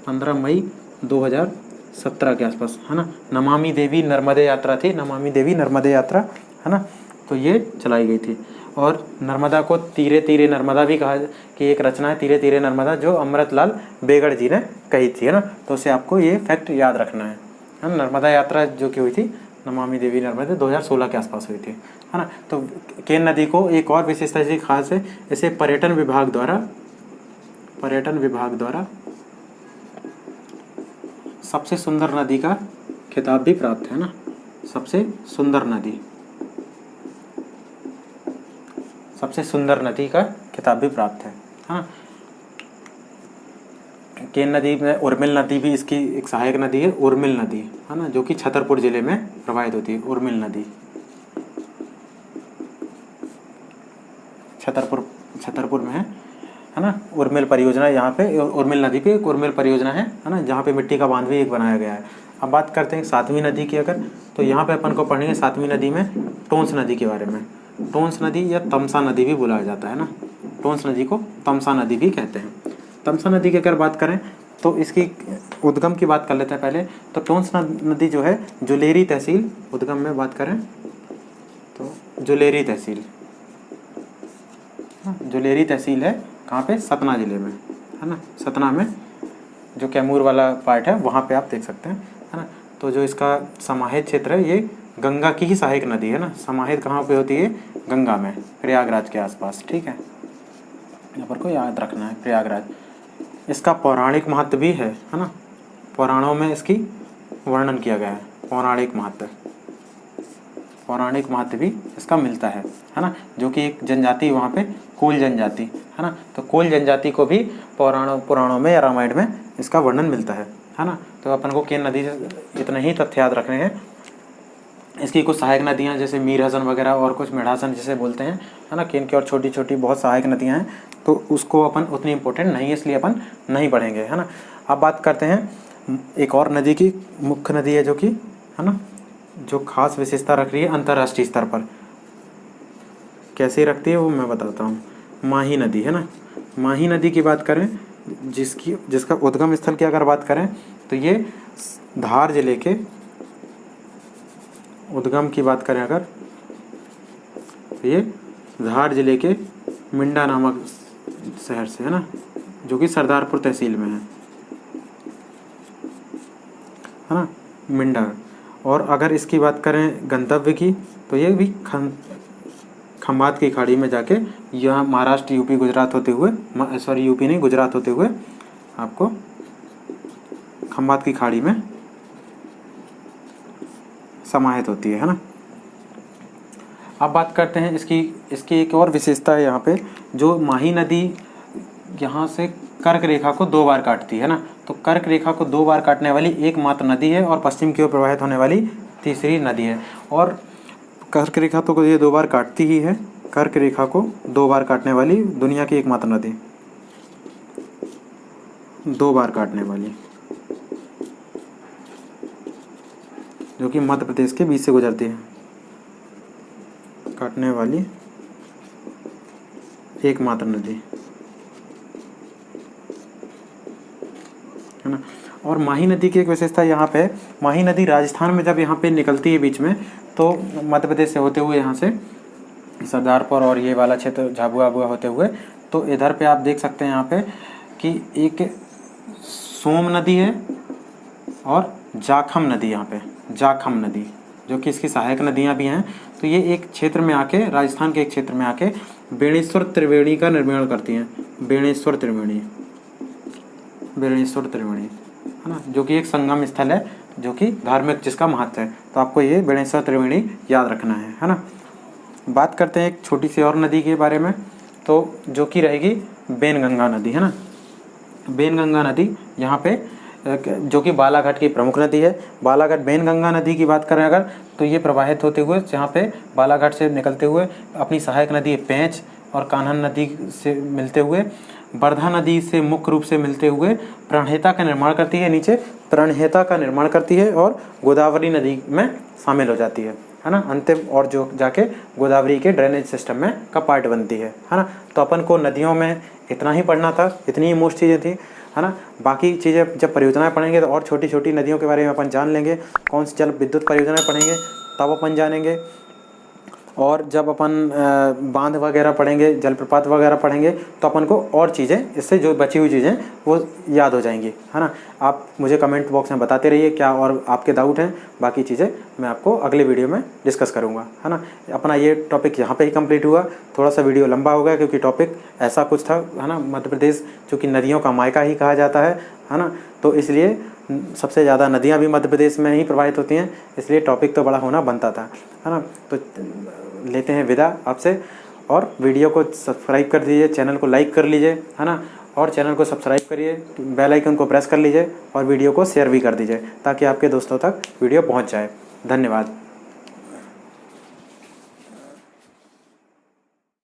15 मई 2017 के आसपास, है ना। नमामि देवी नर्मदे यात्रा थी, नमामि देवी नर्मदे यात्रा, है ना। तो ये चलाई गई थी। और नर्मदा को तीरे तीरे नर्मदा भी कहा, कि एक रचना है तीरे तीरे नर्मदा, जो अमृतलाल बेगड़ जी ने कही थी, है ना। तो उससे आपको ये फैक्ट याद रखना है। नर्मदा यात्रा जो कि हुई थी नमामि देवी नर्मदे 2016 के आसपास हुई थी, है ना। तो केन नदी को एक और विशेषता इसकी खास है, इसे पर्यटन विभाग द्वारा सबसे सुंदर नदी का खिताब भी प्राप्त है ना, सबसे सुंदर नदी का खिताब भी प्राप्त है, हाँ। केन नदी में उर्मिल नदी भी इसकी एक सहायक नदी है, उर्मिल नदी, है ना, जो कि छतरपुर जिले में प्रवाहित होती है। उर्मिल नदी छतरपुर में है ना। उर्मिल परियोजना यहाँ पे, उर्मिल नदी पे एक उर्मिल परियोजना है ना, जहाँ पे मिट्टी का बांध भी एक बनाया गया है। अब बात करते हैं 7वीं नदी की अगर, तो यहाँ पे अपन को पढ़ेंगे 7वीं नदी में टोंस नदी के बारे में। टोंस नदी या तमसा नदी भी बुलाया जाता है ना, टोंस नदी को तमसा नदी भी कहते हैं। तमसा नदी की अगर बात करें तो इसकी उद्गम की बात कर लेते हैं पहले। तो टोंस नदी जो है जुलेरी तहसील, उद्गम में बात करें तो जुलेरी तहसील है, कहाँ पे? सतना जिले में, है ना। सतना में जो कैमूर वाला पार्ट है वहाँ पे आप देख सकते हैं, है ना। तो जो इसका समाहित क्षेत्र है, ये गंगा की ही सहायक नदी है ना। समाहित कहाँ पे होती है? गंगा में, प्रयागराज के आसपास, ठीक है। यहाँ पर को याद रखना है, प्रयागराज। इसका पौराणिक महत्व भी है ना। पुराणों में इसकी वर्णन किया गया है, पौराणिक महत्व भी इसका मिलता है ना। जो कि एक जनजाति वहाँ पे कोल जनजाति, है ना। तो कोल जनजाति को भी पुराणों में या रामायण में इसका वर्णन मिलता है ना। तो अपन को केन नदी से इतने ही तथ्य याद रखने हैं। इसकी कुछ सहायक नदियाँ जैसे मीर हसन वगैरह और कुछ मेढ़ासन जिसे बोलते हैं, है ना, किन की और छोटी छोटी बहुत सहायक नदियाँ हैं, तो उसको अपन उतनी इम्पोर्टेंट नहीं है, इसलिए अपन नहीं पढ़ेंगे, है ना। अब बात करते हैं एक और नदी की, मुख्य नदी है जो कि, है ना, जो खास विशेषता रख रही है अंतर्राष्ट्रीय स्तर पर। कैसे रखती है वो मैं बताता हूँ। माही नदी, है ना, माही नदी की बात करें, जिसका उद्गम स्थल की अगर बात करें तो ये धार जिले के उद्गम की बात करें अगर, तो ये धार जिले के मिंडा नामक शहर से, है ना, जो कि सरदारपुर तहसील में है ना, मिंडा। और अगर इसकी बात करें गंतव्य की, तो ये भी खंबात की खाड़ी में जाके यहाँ महाराष्ट्र, यूपी, गुजरात होते हुए, सॉरी यूपी नहीं गुजरात होते हुए आपको खंबात की खाड़ी में समाहित होती है ना। अब बात करते हैं इसकी एक और विशेषता है यहाँ पे, जो माही नदी यहाँ से कर्क रेखा को 2 बार काटती है ना, तो कर्क रेखा को 2 बार काटने वाली एकमात्र नदी है और पश्चिम की ओर प्रवाहित होने वाली तीसरी नदी है। और कर्क रेखा तो ये 2 बार काटती ही है, कर्क रेखा को 2 बार काटने वाली दुनिया की एकमात्र नदी, 2 बार काटने वाली, जो कि मध्य प्रदेश के बीच से गुजरती है, काटने वाली एकमात्र नदी, है ना। और माही नदी की एक विशेषता यहाँ पे, माही नदी राजस्थान में जब यहाँ पे निकलती है बीच में, तो मध्य प्रदेश से होते हुए यहाँ से सरदारपुर और ये वाला क्षेत्र झाबुआ वाबुआ होते हुए, तो इधर पे आप देख सकते हैं यहाँ पे कि एक सोम नदी है और जाखम नदी, यहाँ पे जाखम नदी, जो कि इसकी सहायक नदियाँ भी हैं। तो ये एक क्षेत्र में आके, राजस्थान के एक क्षेत्र में आके बेणेश्वर त्रिवेणी का निर्माण करती हैं, बेणेश्वर त्रिवेणी, बेणेश्वर त्रिवेणी, है ना, जो कि एक संगम स्थल है, जो कि धार्मिक जिसका महत्व है। तो आपको ये बेणेश्वर त्रिवेणी याद रखना है ना। बात करते हैं एक छोटी सी और नदी के बारे में, तो जो कि रहेगी बेनगंगा नदी, है ना। बेनगंगा नदी यहाँ पे, जो कि बालाघाट की प्रमुख नदी है। बालाघाट बेनगंगा नदी की बात करें अगर, तो ये प्रवाहित होते हुए जहाँ पे बालाघाट से निकलते हुए अपनी सहायक नदी पेंच और कान्हन नदी से मिलते हुए, वर्धा नदी से मुख्य रूप से मिलते हुए प्रणहिता का निर्माण करती है, नीचे प्रणहिता का निर्माण करती है और गोदावरी नदी में शामिल हो जाती है ना, अंतिम, और जो जाके गोदावरी के ड्रेनेज सिस्टम में का पार्ट बनती है ना। तो अपन को नदियों में इतना ही पढ़ना था, इतनी ही मोस्ट चीज़ें थी, है ना। बाकी चीज़ें जब परियोजनाएं पढ़ेंगे तो और छोटी छोटी नदियों के बारे में अपन जान लेंगे, कौन सी जल विद्युत परियोजनाएं पढ़ेंगे तब अपन जानेंगे, और जब अपन बांध वगैरह पढ़ेंगे, जलप्रपात वगैरह पढ़ेंगे, तो अपन को और चीज़ें, इससे जो बची हुई चीज़ें वो याद हो जाएंगी, है ना। आप मुझे कमेंट बॉक्स में बताते रहिए क्या और आपके डाउट हैं, बाकी चीज़ें मैं आपको अगले वीडियो में डिस्कस करूँगा, है ना। अपना ये टॉपिक यहाँ पे ही कंप्लीट हुआ, थोड़ा सा वीडियो लंबा हो गया क्योंकि टॉपिक ऐसा कुछ था, है ना। मध्य प्रदेश चूँकि नदियों का मायका ही कहा जाता है ना, तो इसलिए सबसे ज़्यादा नदियाँ भी मध्य प्रदेश में ही प्रवाहित होती हैं, इसलिए टॉपिक तो बड़ा होना बनता था, है ना। तो लेते हैं विदा आपसे, और वीडियो को सब्सक्राइब कर दीजिए, चैनल को लाइक कर लीजिए, है ना, और चैनल को सब्सक्राइब करिए, बेल आइकन को प्रेस कर लीजिए और वीडियो को शेयर भी कर दीजिए ताकि आपके दोस्तों तक वीडियो पहुंच जाए। धन्यवाद।